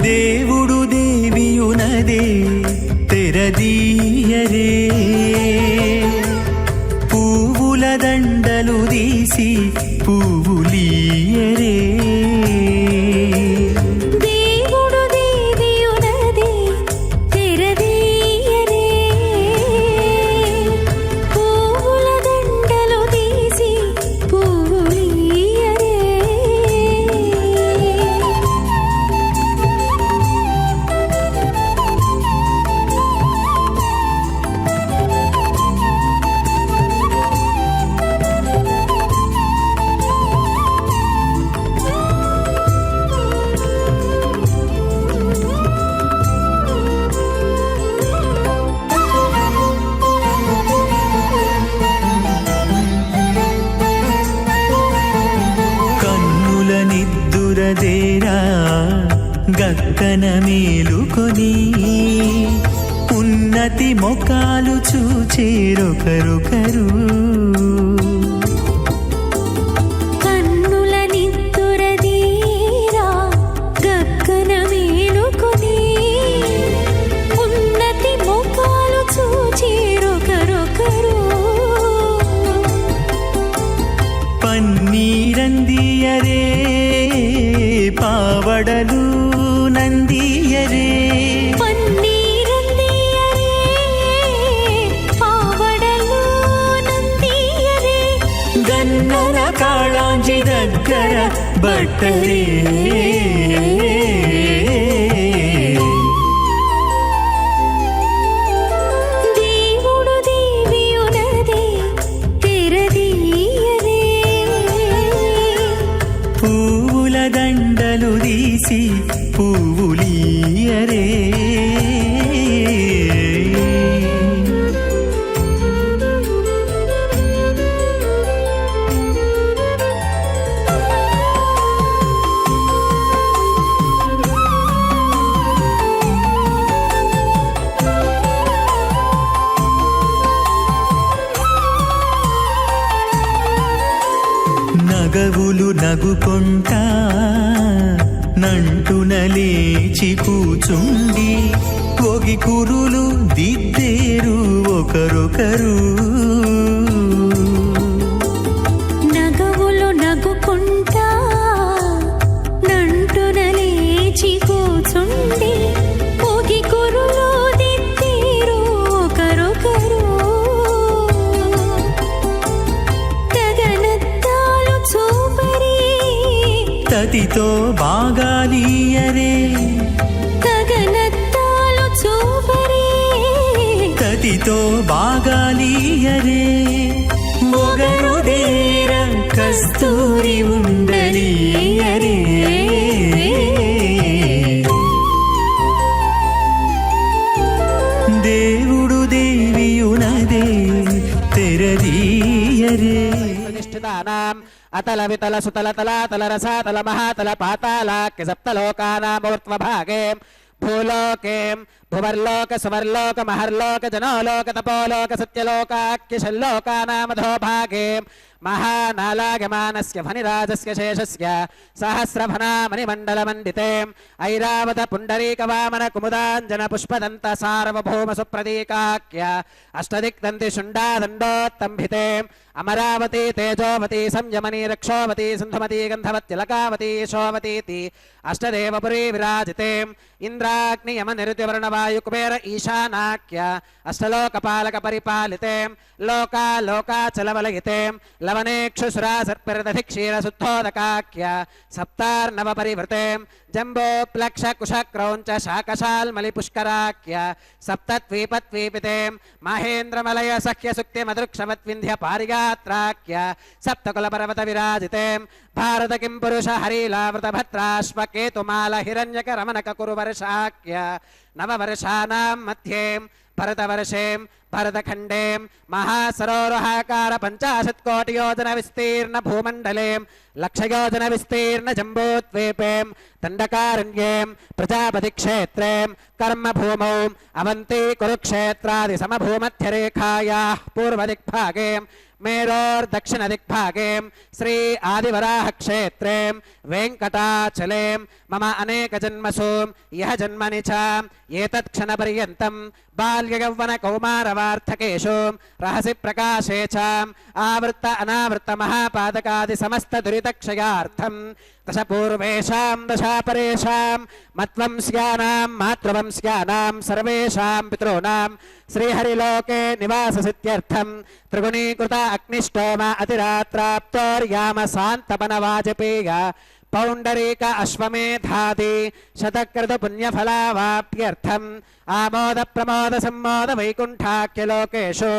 దేవుడు దేవియునదే తెరదీయరే పువ్వుల దండలు తీసి పువ్వులీయరే దేవుడు దేవియునదే తెరదీయరే పువ్వుల దండలు తీసి పువ్వులీయరే నిద్దురదేరా గక్కన మేలుకొని ఉన్నతి మొకాలు చూచేరొకరొకరు కన్నుల నిద్దురదీరా గగ్గన మేలుకొని ఉన్నతి ముఖాలు చూచేరొకరొకరు పన్నీరందియరే పావడలు నందియరే పన్నీరందియరే పావడలు నందియరే గన్నర కాళాంజి దగ్గర బట్టరే దేవుడు దేవియునదే తెరదీయరే పువ్వుల దండలు తీసి పువ్వులీయరే నగవులు నగుకొంటా నంటున లేచి కూచుండి ఒగి కురులు దిద్దేరు ఒకరొకరు నగవులు నగుకుంటా నంటున లేచి కూచుండి పోగి కురులు దిద్దేరు ఒకరొకరు గగనద్దాలు చూపరి తతితో బాగాలీయరే గగనద్దాలు చూపరి తతితో బాగాలీయరే మొగరుదేర కస్తూరి ఉండలీయరే దేవుడు దేవియునదే తెరదీయరే ప్రతిష్ఠితానాం అతల వితల సుతల తలాతల రసాతల మహాతల పాతాళాఖ్య సప్తలోకానామూర్ధ్వభాగే భూలోకే భువర్లోక సువర్లోక మహర్లోక జనోలోక తపోలోక సత్యలోకాఖ్యశల్లోకానామధో భాగే మహానాలాగమానస్య ఫణిరాజస్య శేషస్య సహస్రఫణామణిమండలమండితే ఐరావత పుండరీకవామన కుముదాంజన పుష్పదంత సార్వభౌమ సుప్రదీకాఖ్య అష్టదిక్తంతి శుండాదండోత్తంభితే అమరావతి తేజోవతి సంయమని రక్షోవతి సింధుమతి గంధవత్తిలకావతి శోవతీతి అష్టదేవపురీ విరాజితే ఇంద్రాగ్ని యమ నిరుతివర్ణవాయు కుబేర ఈశానాఖ్య అష్టలోకపాలక పరిపాలితే లోకాలోకాచలవలయితే లవనేక్షుసురా సర్పిరదధి క్షీరశుద్ధోదకాఖ్య సప్తార్ణవ పరివృతే జంబోప్లక్ష కుశక్రౌంచ శాకశాల్మలి పుష్కరాఖ్య సప్తద్వీపద్వీపితే మహేంద్రమలయ సఖ్య సుక్తి మదృక్షవద్వింధ్య పారిగాత్రాఖ్య సప్తకుల పర్వత విరాజితే భారత కిం పురుష హరీలావృత భద్రాశ్వకేతుమాల హిరణ్యక రమణక కురువర్షాఖ్య నవవర్షానాం మధ్యే భరతవర్షేం భరతఖండేం మహాసరోరుహాకార 50 కోటి యోజన విస్తీర్ణ భూమండలేం లక్షయోజన విస్తీర్ణ జంబూద్వీపేం దండకారణ్యేం ప్రజాపతి క్షేత్రేం కర్మభూమౌ అవంతి కురుక్షేత్రాది సమభూమధ్యరేఖాయాః పూర్వదిక్భాగేం మేరోర్దక్షిణదిక్భాగేం శ్రీ ఆదివరాహ క్షేత్రేం వెంకటాచలేం మమ అనేకజన్మసు యః జన్మని చ ఏతత్క్షణపర్యంతం బాల్యయౌవన కౌమారవార్థకేషు రహసి ప్రకాశే చ ఆవృత్త అనావృత్త మహాపాదకాది సమస్త దురితక్షయార్థం దశ పూర్వేషాం దశాపరేషాం మత్వంస్యానాం మాతృవంస్యానాం సర్వేషాం పితॄణాం శ్రీహరిలోకే నివాససిద్ధ్యర్థం త్రిగుణీకృత అగ్నిష్టోమ అతిరాత్రాప్తోర్యామ శాంతపన వాజపేయ పౌండరీక అశ్వమేధాది శతకృత పుణ్యఫలావాప్యర్థం ఆమోద ప్రమోద సమ్మోద వైకుంఠాఖ్యలోకేషు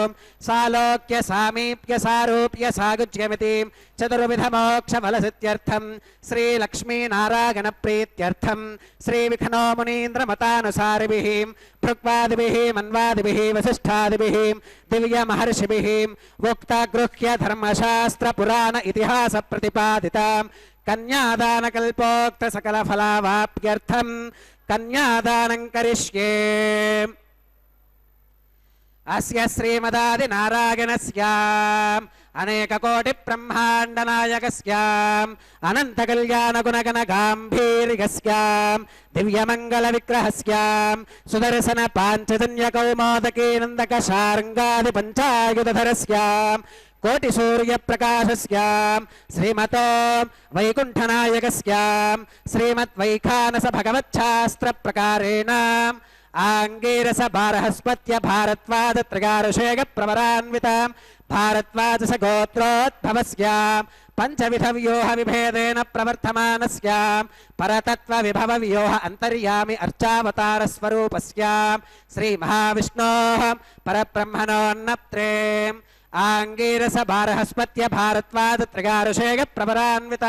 సాలోక్య సామీప్య సారూప్య సాగుజ్యమితి చతుర్విధ మోక్ష ఫలసిద్ధ్యర్థం శ్రీ లక్ష్మీ నారాయణ ప్రీత్యర్థం శ్రీ విఖనో మునీంద్ర మతానుసారిభిః భృగ్వాదిభిః మన్వాదిభిః వసిష్ఠాదిభిః దివ్య మహర్షిభిః ఉక్త గృహ్య ధర్మశాస్త్ర పురాణ ఇతిహాస ప్రతిపాదితాం కన్యాదానకల్పోక్త సకల ఫలావాప్యర్థం కన్యాదానం కరిష్యే. అస్య శ్రీమదాది నారాయణస్య అనేక కోటి బ్రహ్మాండ నాయకస్య అనంత కళ్యాణ గుణగణ గాంభీర్యస్య దివ్యమంగళ విగ్రహస్య సుదర్శన పాంచజన్య కౌమోదకీ నందక శార్ంగాది పంచాయుధరస్య కోటి సూర్య ప్రకాశస్య శ్రీమతో వైకుంఠనాయకస్య శ్రీమద్ వైఖానస భగవచ్ఛాస్త్ర ప్రకారేణ ఆంగీరస బారహస్పత్య భారద్వాజ త్రిగారుషేగ ప్రవరాన్విత భారద్వాజ గోత్రోద్భవస్య పంచవిధ వ్యూహ విభేదేన ప్రవర్తమానస్య పరతత్వ విభవ వ్యూహ అంతర్యామి అర్చావతార స్వరూపస్య శ్రీ మహావిష్ణోః పరబ్రహ్మణోన్నత్రే ఆంగీరస బారహస్పత్య భారద్వాజ త్రిగారుషేగ ప్రవరాన్విత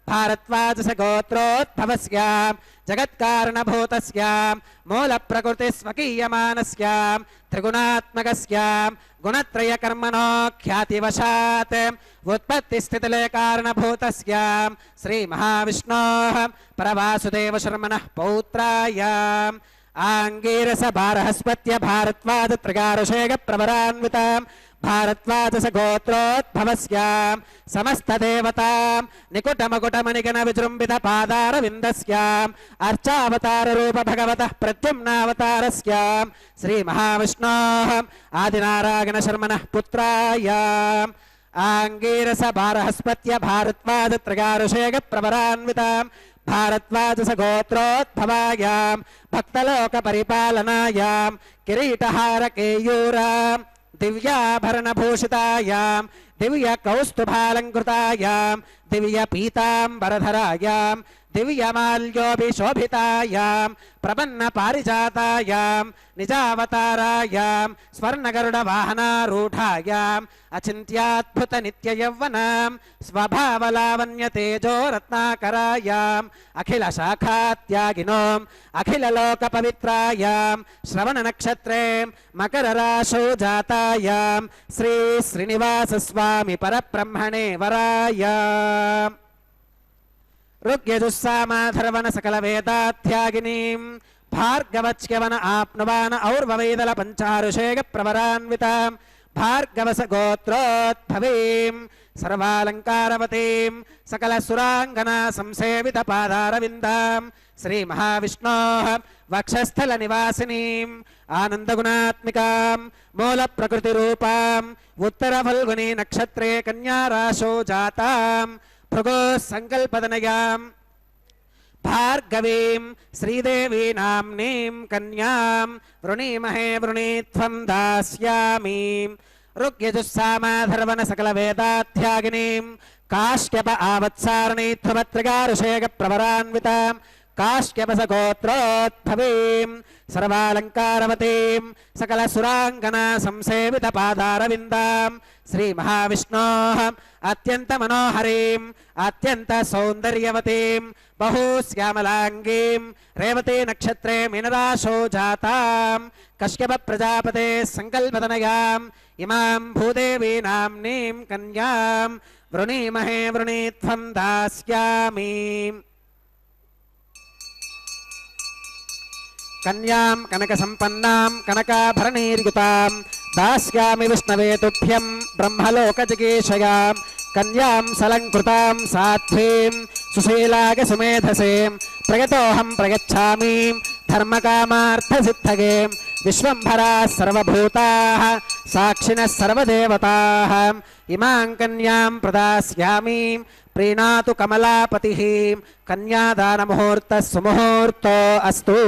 భారద్వాజ గోత్రోద్భవస్య జగత్కారణభూతస్య మూల ప్రకృతి స్వకీయమానస్య త్రిగుణాత్మకస్య గుణత్రయ కర్మణో ఖ్యాతివశాత్ ఉత్పత్తి స్థితిలే కారణభూతస్య శ్రీ మహావిష్ణోః పరవాసుదేవ శర్మణః పౌత్రాయ ఆంగీరస బారహస్పత్య భారద్వాజ త్రిగారుషేగ ప్రవరాన్విత భారద్వాజ గోత్రోద్భవస్య సమస్త దేవతా నికుటమకుటమణిగణ విజృంభిత పాదార విందస్య అర్చావతార రూప భగవతః ప్రద్యుమ్నావతారస్య శ్రీ మహావిష్ణోః ఆదినారాయణ శర్మణః పుత్రాయ ఆంగీరస బారహస్పత్య భారద్వాజ త్రిగారుషేగ ప్రవరాన్విత భారద్వాజ గోత్రోద్భవాయ భక్తలోక పరిపాలనాయ కిరీటహార కేయూరాం దివ్యాభరణభూషితాయాం దివ్య కౌస్తుభాలంకృతాయాం దివ్య పీతాంబరధరాయాం దివ్యమాల్యోభిశోభితాయాం ప్రపన్న పారిజాతాయాం నిజావతారాయాం స్వర్ణగరుడ వాహనారూఢాయాం అచింత్యాద్భుత నిత్య యవ్వనాం స్వభావలావణ్య తేజో రత్నాకరాయాం అఖిల శాఖాత్యాగినోం అఖిల లోక పవిత్రాయాం శ్రవణ నక్షత్రే మకర రాశౌ జాతాయాం శ్రీ శ్రీనివాస స్వామి పరబ్రహ్మణే వరాయ ఋగ్యజుస్సామాధర్వణ సకల వేదాత్యాగినీం భార్గవచ్యవన ఆప్నువాన ఔర్వవేదల పంచారుషేగ ప్రవరాన్వితాం భార్గవస గోత్రోద్భవీం సర్వాలంకారవతీం సకల సురాంగనా సంసేవిత పాదారవిందాం శ్రీ మహావిష్ణోః వక్షస్థల నివాసినీం ఆనందగుణాత్మికాం మూల ప్రకృతి రూపాం ఉత్తర ఫల్గుని నక్షత్రే కన్యా రాశో జాతాం భృగో సంకల్పదనయాం భార్గవీం శ్రీదేవీ నామ్నీం కన్యాం వృణీమహే వృణీత్వం దాస్యామి ఋగ్యజుస్సామాధర్వణ సకల వేదాత్యాగినీం కాశ్యప ఆవత్సారణీత్వమత్రిగారుషేగ ప్రవరాన్వితాం కాశ్యపస గోత్రోద్భవీం సర్వాలంకారవతీం సకల సురాంగనా సంసేవిత పాదారవిందాం శ్రీ మహావిష్ణోః అత్యంత మనోహరీం అత్యంత సౌందర్యవతీం బహూశ్యామలాంగీం రేవతే నక్షత్రే మీనరాశో జాతాం కశ్యప ప్రజాపతే సంకల్పతనయాం ఇమాం భూదేవీ నామ్నీం కన్యాం వృణీమహే వృణీత్వం దాస్యామి కన్యాం కనక సంపన్నాం కనకాభరణీర్యుతాం దాస్యామి విష్ణవే తుభ్యం బ్రహ్మలోక జిగీషయాం కన్యాం సలంకృతాం సాధ్వీం సుశీలాగ సుమేధసేం ప్రయతోహం ప్రయచ్ఛామి ధర్మకామార్థసిద్ధగే విశ్వంభరాः సర్వభూతాः సాక్షిణः సర్వదేవతాः ఇమాం కన్యాం ప్రదాస్యామి ప్రీణాతు కమలాపతిః కన్యాదానముహూర్తः సుముహూర్తో అస్తు.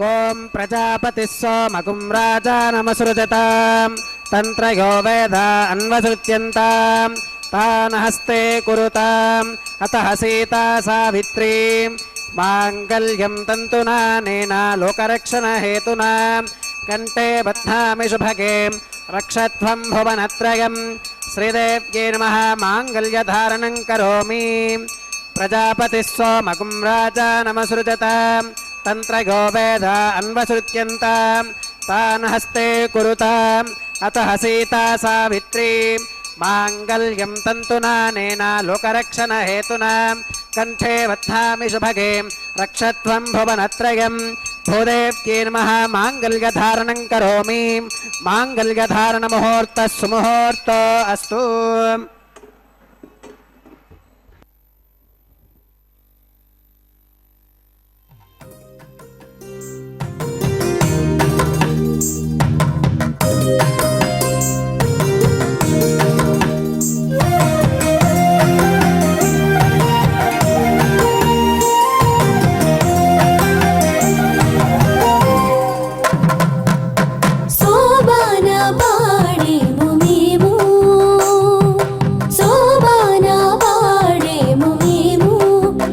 ఓం ప్రజాపతిः సోమగుం రాజానమసృజతాం తంత్రయో వేద అన్వసృత్యంతాం తాన్ హస్తే కురుతాం అతః సీతా సావిత్రీం మాంగళ్యం తంతునా నేనా లోకరక్షణ హేతునా కంఠే బధ్నామి శుభగే రక్షత్వం భువనత్రయం శ్రీదేవ్యై నమః మాంగళ్యధారణం కరోమి ప్రజాపతిः సోమగుం రాజానమసృజతాం తంత్రయో వేద అన్వసృత్యంతాం తాన్ హస్తే కురుతాం అతః సీతా సావిత్రీం మాంగళ్యం తంతునా నేనా లోకరక్షణ హేతునా కంఠే బధ్నామి శుభగే రక్షత్వం భువనత్రయం భూదేవ్యై నమః మాంగళ్యధారణం కరోమి మాంగళ్యధారణ ముహూర్తః సుముహూర్తో అస్తు. శోభన పాడేము మేము శోభన పాడేము మేము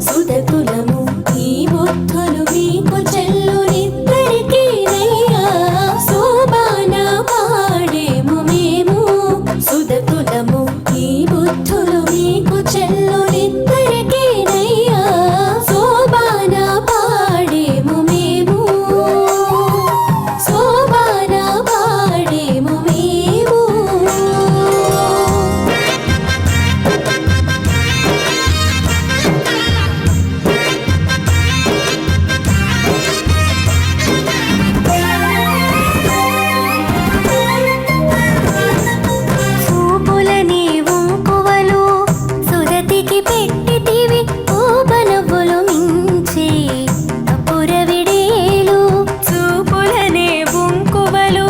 సుతకులము ఈ బుద్ధులు మీకు చెల్లునిద్దరికీ నయ్యా శోభన పాడేము మేము సుతకులము ఈ బుద్ధులు మీకు చెల్లునిద్దరికీ నయ్యా శోభన పాడేము మేము శోభన పాడేము మేము చూపులని వంకువలు సురతికి పెట్టితివి ఓబనవ్వులు మించి కపురవిడేలు చూపులనే వంకువలు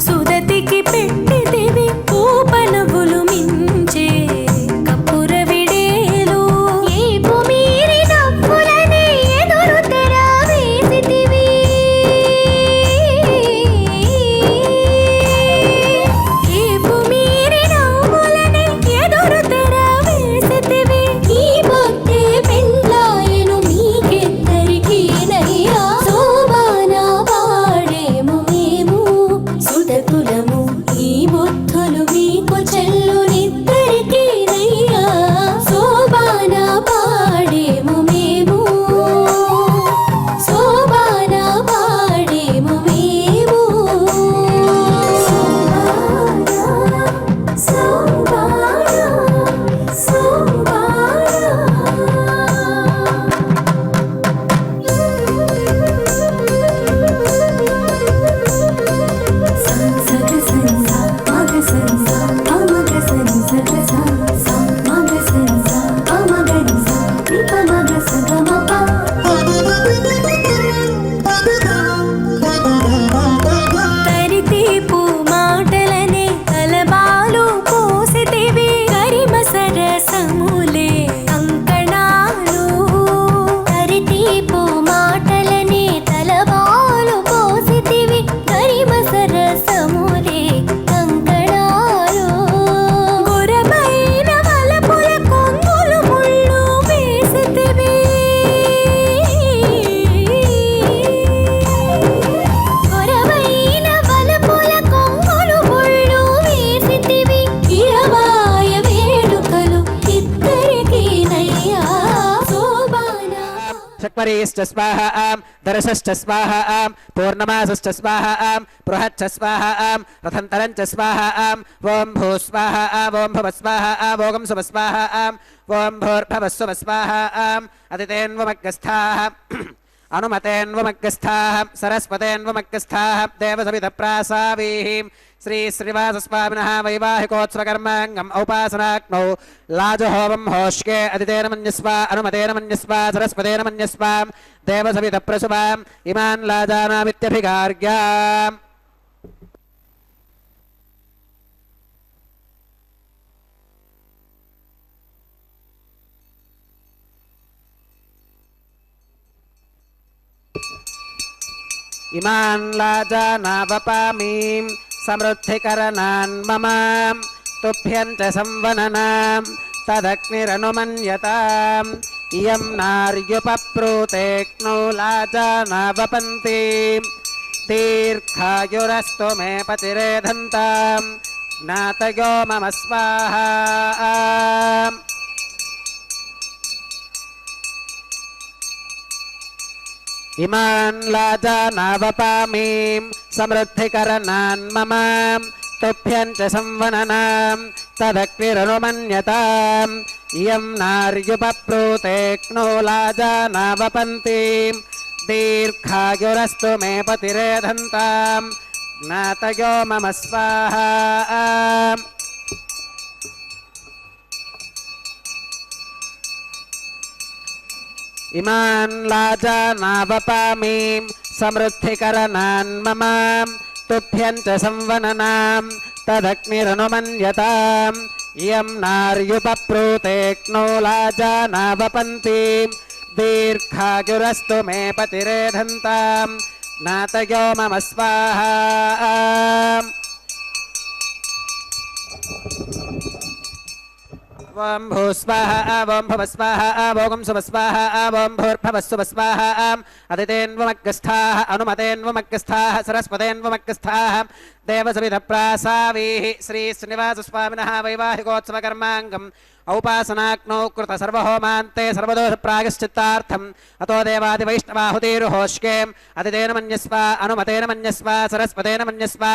సురతికి పెట్టితివి ఓబనవ్వులు మించి కపురవిడేలు ఏపు మీరి నవ్వులనే ఎదురు తెర వేసితివి ఏపు మీరి నవ్వులనే ఎదురు తెర వేసితివి ఈ భక్తి పెండ్లాయను మీకిద్దరికీ నయ్యా శోభన పాడేము మేము సుతకులము ఈ బుద్ధులు మీకు చెల్లునిద్దరికీ నయ్యా శోభన పాడేము మేము శోభన పాడేము మేము తరితీపు మాటలనే తలబాలు పోసితివి గరిమ సరసములే కంకణాలు తరితీపు మాటలనే తలబాలు పోసితివి గరిమ సరసములే కంకణాలు గురమైన వలపుల కొంగులు ముళ్ళు వేసితివి గురమైన వలపుల కొంగులు ముళ్ళు వేసితివి ఇరవాయ వేడుకలు ఇద్దరికీ నయ్యా శోభన శక్వరీశ్చ స్వాహ దర్శశ్చ స్వాహ పూర్ణమాసశ్చ స్వాహ బృహచ్చ స్వాహ రథంతరం చ స్వాహ ఓం భూ స్వాహ ఓం భవ స్వాహ ఓం శుభ స్వాహ ఓం భూర్భవ శుభ స్వాహ అదితేన్వమగ్గస్థాః అనుమతేన్వమగ్గస్థాః సరస్వతేన్వమగ్గస్థాః దేవసవిధప్రాసావీః శ్రీ శ్రీవాసస్వామినः వైవాహికోత్సవకర్మాంగం ఔపాసనాగ్నౌ లాజహోమం హోష్కే అదితేన మన్యస్వ అనుమతేన మన్యస్వ సరస్వతేన మన్యస్వ దేవసవిధప్రసువాం ఇమాన్ లాజానామిత్యభిగార్గ్యా. इमान् लाजानावपामीं समृद्धिकरणान् मम तुभ्यञ्च संवननां तदग्निरनुमन्यताम् इयं नार्युपप्रूतेऽग्नौ लाजानावपन्ति दीर्घायुरस्तु मे पतिरेधन्ताम् ज्ञातयो मम स्वाहा इमान् लाजानावपामीं समृद्धिकरणान् मम तुभ्यञ्च संवननां तदग्निरनुमन्यताम् इयं नार्युपप्रूतेऽग्नौ लाजानावपन्ति दीर्घायुरस्तु मे पतिरेधन्ताम् ज्ञातयो मम स्वाहा इमान् लाजानावपामीं समृद्धिकरणान् मम तुभ्यञ्च संवननां तदग्निरनुमन्यताम् इयं नार्युपप्रूतेऽग्नौ लाजानावपन्ति दीर्घायुरस्तु मे पतिरेधन्ताम् ज्ञातयो मम स्वाहा ॐ भूस्वाहा ॐ भवस्वाहा ॐ सुवस्वाहा ॐ भूर्भवस्सुवस्वाहा अदितेन्वमग्गस्थाः अनुमतेन्वमग्गस्थाः सरस्वतेन्वमग्गस्थाः देवसविधप्रासावीः श्री श्रीनिवासस्वामिनः वैवाहिकोत्सवकर्माङ्गम् औपासनाग्नौ कृत सर्वहोमान्ते सर्वदोषप्रायश्चित्तार्थम् अतो देवादिवैष्णवाहुतिरुहोष्के अदितेन मन्यस्व अनुमतेन मन्यस्व सरस्वतेन मन्यस्व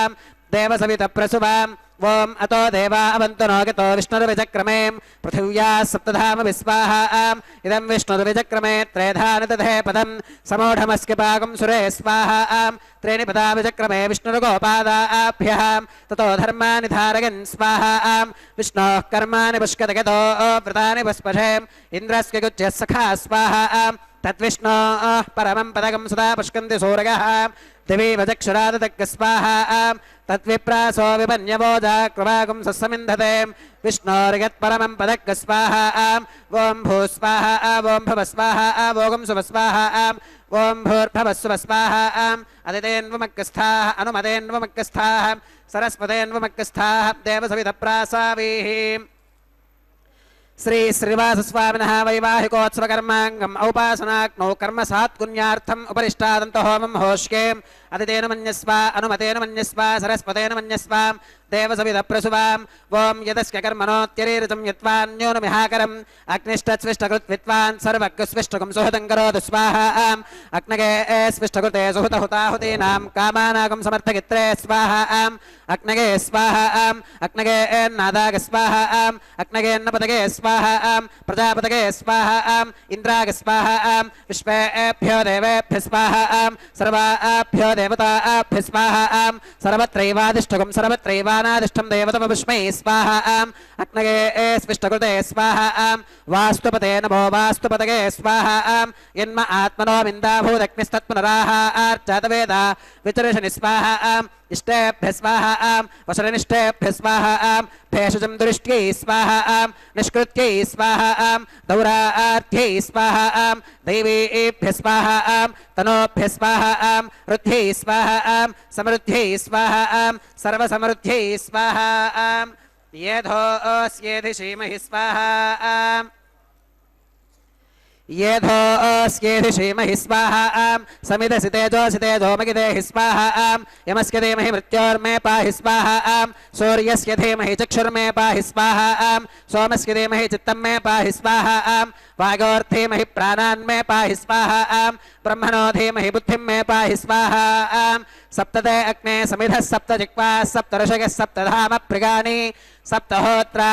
देवसविधप्रसुवाम् ओम अतो देवा अवन्तु नोगतो विष्णुर्विचक्रमे पृथिव्या सप्तधाम विस्वाहाम् इदं विष्णुर्विचक्रमे त्रेधानदधे पदं समूढमस्किपाकं सुरे स्वाहाम् त्रीणि पदा विचक्रमे विष्णुर्गोपादाभ्यः ततो धर्मानि धारयन् स्वाहाम् विष्णोः कर्माणि पुष्कतगतो व्रतानि पुष्पशे इन्द्रस्य गुच्यः सखा स्वाहाम् तद्विष्णोः परमं पदकं सदा पुष्कन्ति सूरयः दिवि वचक्षुरादतक् स्वाहाम् तद्विप्रासो विपन्यवोजाकृवागुं सस्समिन्धते विष्णोर्यत्परमं पदक् स्वाहाम् ॐ भूस्वाहा ॐ भवस्वाहा ॐ सुवस्वाहाम् ॐ भूर्भवस्सुवस्वाहाम् अदितेन्वमग्गस्थाः अनुमतेन्वमग्गस्थाः सरस्वतेन्वमग्गस्थाः देवसविधप्रासावीः श्री श्रीनिवासस्वामिनः वैवाहिकोत्सवकर्माङ्गम् औपासनाग्नौ कर्मसात्कुन्यार्थम् उपरिष्टादन्तहोमं होष्के अदितेन मन्यस्व अनुमतेन मन्यस्व सरस्वतेन मन्यस्व देवसविधप्रसुवाम् ॐ यदस्य कर्मणोत्यरीरितं यत्वान्योनमिहाकरम् अग्निष्टस्विष्टकृत्वित्वान् सर्वज्ञस्विष्टकं सुहृतं करोतु स्वाहाम् अग्नगे स्विष्टकृते सुहृतहुताहुतीनां कामानागं समर्थगित्रे स्वाहाम् अग्नगे स्वाहाम् अग्नगे नादाग स्वाहाम् अग्नगेन्नपदगे स्वाहाम् प्रजापतगे स्वाहाम् इन्द्राग स्वाहाम् विश्वेभ्यो देवेभ्यः स्वाहाम् सर्वाभ्यो देवताभ्यः स्वाहाम् सर्वत्रैवादिष्टकं सर्वत्रैवानादिष्टं देवतमपुष्मै स्वाहाम् अग्नगे स्विष्टकृते स्वाहाम् वास्तुपते नमो वास्तुपतगे स्वाहाम् यन्म आत्मनो विन्दाभूदग्निस्तत्पुनराः आर्चातवेदा वितर्षणि स्वाहाम् इष्टेभ्यः स्वाहाम् वशरनिष्टेभ्यः स्वाहाम् भेषजं दुरिष्ट्यै स्वाहाम् निष्कृत्यै स्वाहाम् दौरार्थ्यै स्वाहाम् दैवेभ्यः स्वाहाम् तनोभ्यः स्वाहाम् रुद्ध्यै स्वाहाम् समृद्ध्यै स्वाहाम् सर्वसमृद्ध्यै स्वाहाम् येधोऽस्येधि श्रीमहि स्वाहाम् येधोऽस्येधि श्रीमहि स्वाहाम् समिदसि तेजोसि तेजोमगिदेहि स्वाहाम् यमस्य धीमहि मृत्योर्मे पाहि स्वाहाम् सूर्यस्य धीमहि चक्षुर्मे पाहि स्वाहाम् सोमस्य धीमहि चित्तं मे पाहि स्वाहाम् वागोर्धीमहि प्राणान्मे पाहि स्वाहाम् ब्रह्मणो धीमहि बुद्धिं मे पाहि स्वाहाम् सप्तते अग्ने समिधः सप्त जिह्वाः सप्त ऋषयः सप्तधाम प्रिगाणि सप्तहोत्रा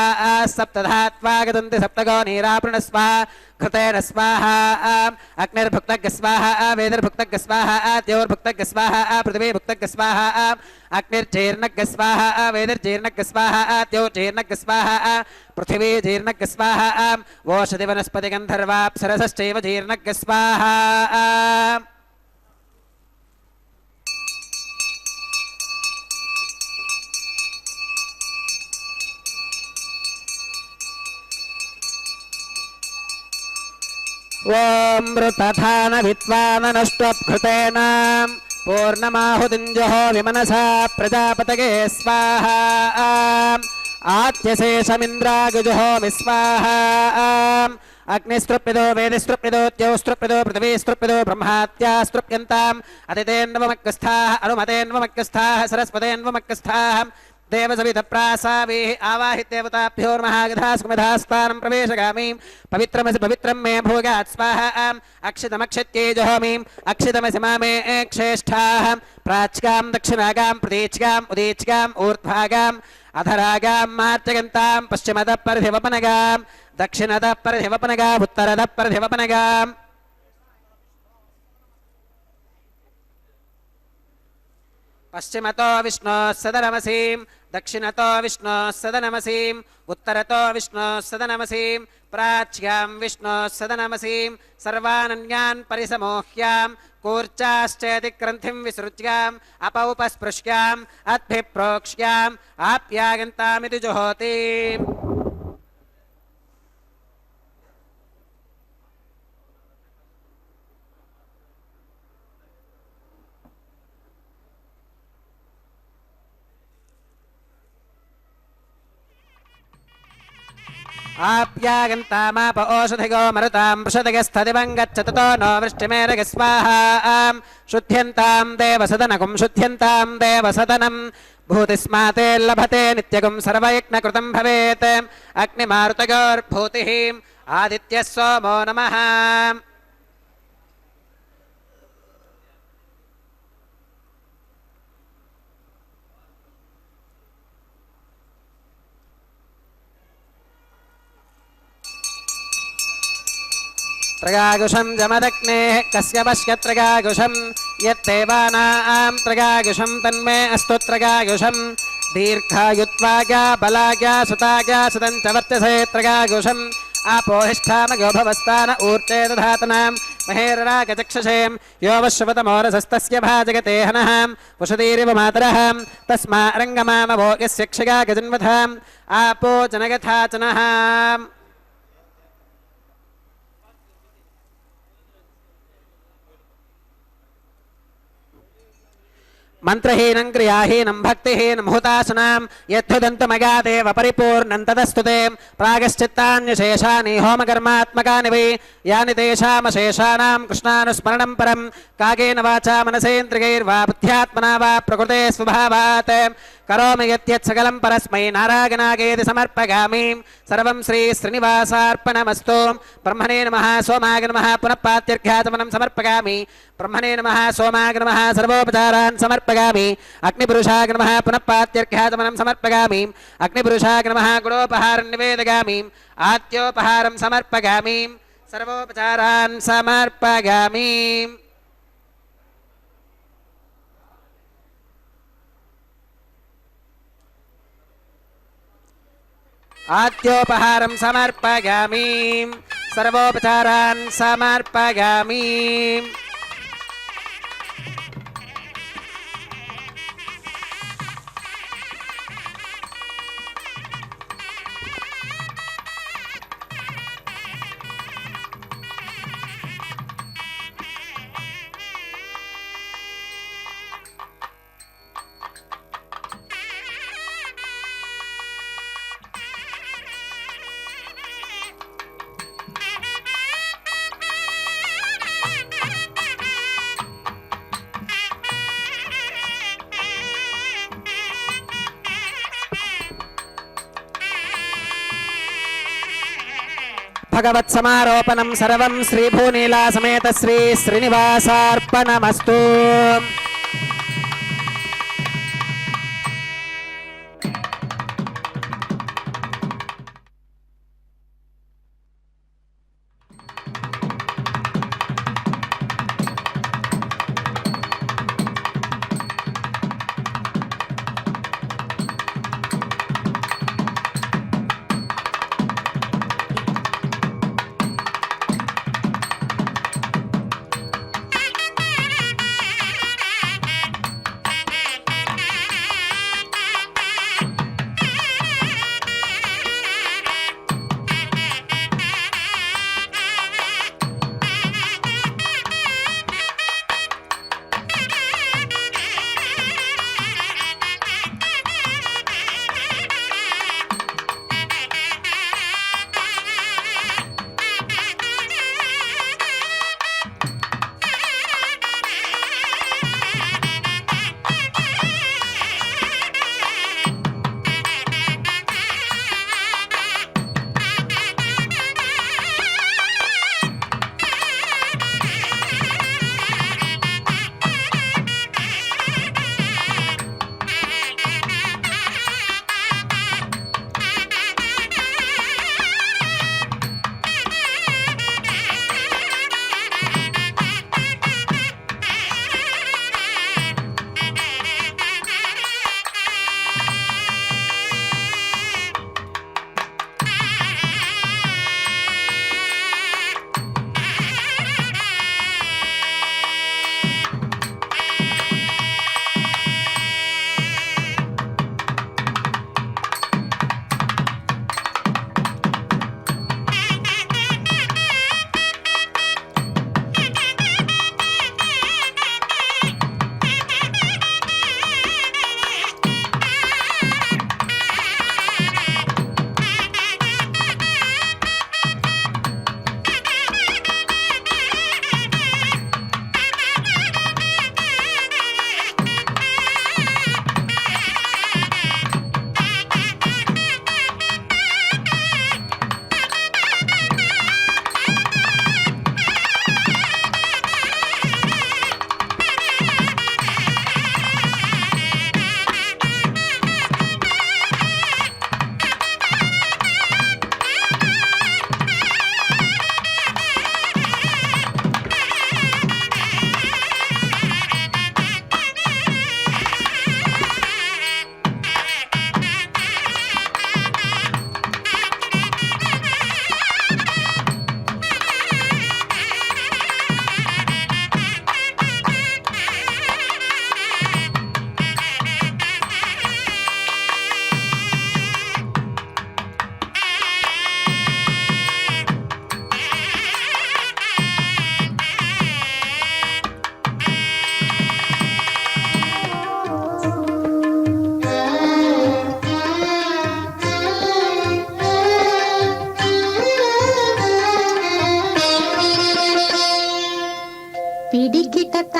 सप्तधात्वा गदन्ति सप्तगो नीरापृणस्वा घृतेन स्वाहा अग्निर्भुक्तग् स्वाहा वेदिर्भुक्तग् स्वाहा द्योर्भुक्तग् स्वाहा पृथिवीभुक्तग् स्वाहा अग्निर्जीर्णग् स्वाहा वेदिर्जीर्णग् स्वाहा द्योर्जीर्णग् स्वाहा पृथिवीजीर्णग् स्वाहा वोषधिवनस्पतिगन्धर्वाप्सरसश्चैव जीर्णग् स्वाहा ओम मृतधान विद्वाननष्टभृतेन पूर्णमाहुतिञ्जहो विमनसा प्रजापतये स्वाहा आत्यशेषमिन्द्रागुजहो विस्वाहा अग्निस्तृप्यदो वेदिस्तृप्यदो द्यौस्तृप्यदो पृथिवीस्तृप्यदो ब्रह्मात्यास्तृप्यन्ताम् अतिथेन्वमक्कस्थाः अनुमतेन्वमक्कस्थाः सरस्वतेन्वमक्कस्थाः देवसविधप्रासावेः आवाहिदेवताभ्यो महागधास्कुमधास्तानं प्रवेशगामीं पवित्रमसि पवित्रं मे भोगात् स्वाहा अक्षितमक्षत्यै जहोमीं अक्षितमसि मामे श्रेष्ठाः प्राच्कां दक्षिणागां प्रतीच्काम् उदीच्काम् ऊर्ध्वागाम् अधरागां मार्जगन्तां पश्चिमतः परधिवपनगां दक्षिणतः परधिवपनगाम् उत्तरतः परधिवपनगाम् पश्चिमतो विष्णोः सदनमसीं दक्षिणतो विष्णोः सदनमसीं उत्तरतो विष्णोः सदनमसीं प्राच्यां विष्णोः सदनमसीं सर्वानन्यान् परिसमोह्यां कूर्चाश्चेतिग्रन्थिं विसृज्याम् अपौपस्पृश्याम् अद्भिप्रोक्ष्याम् आप्यागन्तामिति जुहोति आप्यागन्तामाप ओषधिगो मरुतां वृषदगस्थदिवं गच्छततो नो वृष्टिमेरग स्वाहा शुद्ध्यन्तां देवसदनकुं शुद्ध्यन्तां देवसदनं भूतिस्माते लभते नित्यगुं सर्वयज्ञकृतं भवेत् अग्निमारुतगोर्भूतिः आदित्यः सोमो नमः त्रगागुषं जमदग्नेः कस्य पश्य त्रगागुषं यत्देवानां त्रगागुषं तन्मे अस्तु त्रगागुषं दीर्घायुत्वागा बलागा सुतागा सुतं च वर्चसे त्रगागुषम् आपोहिष्ठामगो भवस्तान ऊर्जे दधातनां महेररागचक्षसें यो वश्वतमोरसस्तस्य भाजगते हनः पुषदीरिव मातरः तस्मा रङ्गमामवो यस्य क्षगा गजन्वथाम् आपो जनगथाचनः मंत्रहीनं क्रियाहीनं भक्तिहीनं हुतासनां यद्धुदन्तमगादेव परिपूर्णं तदस्तुते प्रागश्चित्तान्यशेषानि होमकर्मात्मकानि वै यानि तेषामशेषाणां कृष्णानुस्मरणं परं कागेन वाचा मनसेन्द्रियैर्वा बुद्ध्यात्मना वा प्रकृते स्वभावात् करोमि यत् सकलं परस्मै नारायणागेति समर्पयामि सर्वं श्री श्रीनिवासार्पणमस्तु ब्रह्मणे नमः सोमाय नमः पुनः पात्यर्घ्याचमनं समर्पयामि ब्रह्मणे नमः सोमाय नमः सर्वोपचारान् समर्पयामि अग्निपुरुषाय नमः पुनः पात्यर्घ्याचमनं समर्पयामि अग्निपुरुषाय नमः गुणोपहारं निवेदयामि आद्योपहारं समर्पयामि सर्वोपचारान् समर्पयामि आद्योपहारं समर्पयामि सर्वोपचारान् समर्पयामि भगवत्समारोपणं सर्वं श्रीभूनीला समेत श्री श्रीनिवासार्पणमस्तु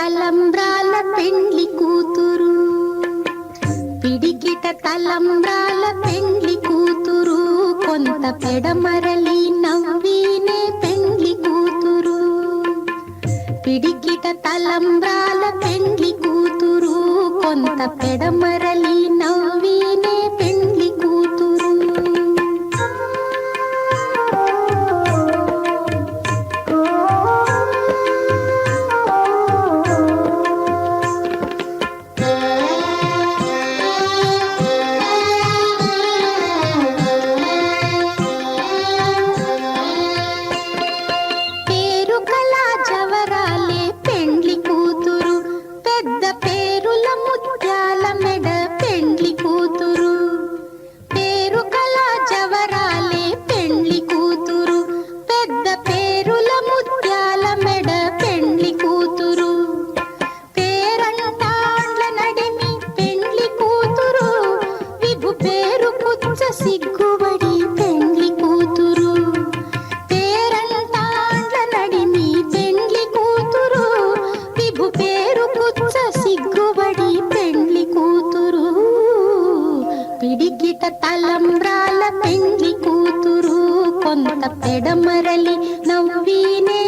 తలంబ్రాల పెండ్లి కూతురు పిడికిట తలంబ్రాల పెండ్లి కూతురు కొంత పెడమరలి నవ్వినే పెండ్లి కూతురు పిడికిట తలంబ్రాల పెండ్లి కూతురు కొంత పెడమరలి నవ్వినే పెండ్లి కూతురు పేరు కళా జవరాలే పెండ్లి కూతురు పెద్ద పేరుల ముత్యాల మెడ పెండ్లి కూతురు పేరు కళా జవరాలే పెండ్లి కూతురు పెద్ద పేరుల ముత్యాల మెడ పెండ్లి కూతురు పేరంటాండ్ల నడిమి పెండ్లి కూతురు విభు పేరు పుచ్చ సిగ్గుబడి పెండ్లి కూతురు పేరంటాండ్ల నడిమి పెండ్లి కూతురు విభు పేరు పుచ్చ సిగ్గుబడి పెండ్లి కూతురు పిడికిట తలంబ్రాల పెండ్లి కూతురు కొంత పెడమరలి నవ్వినే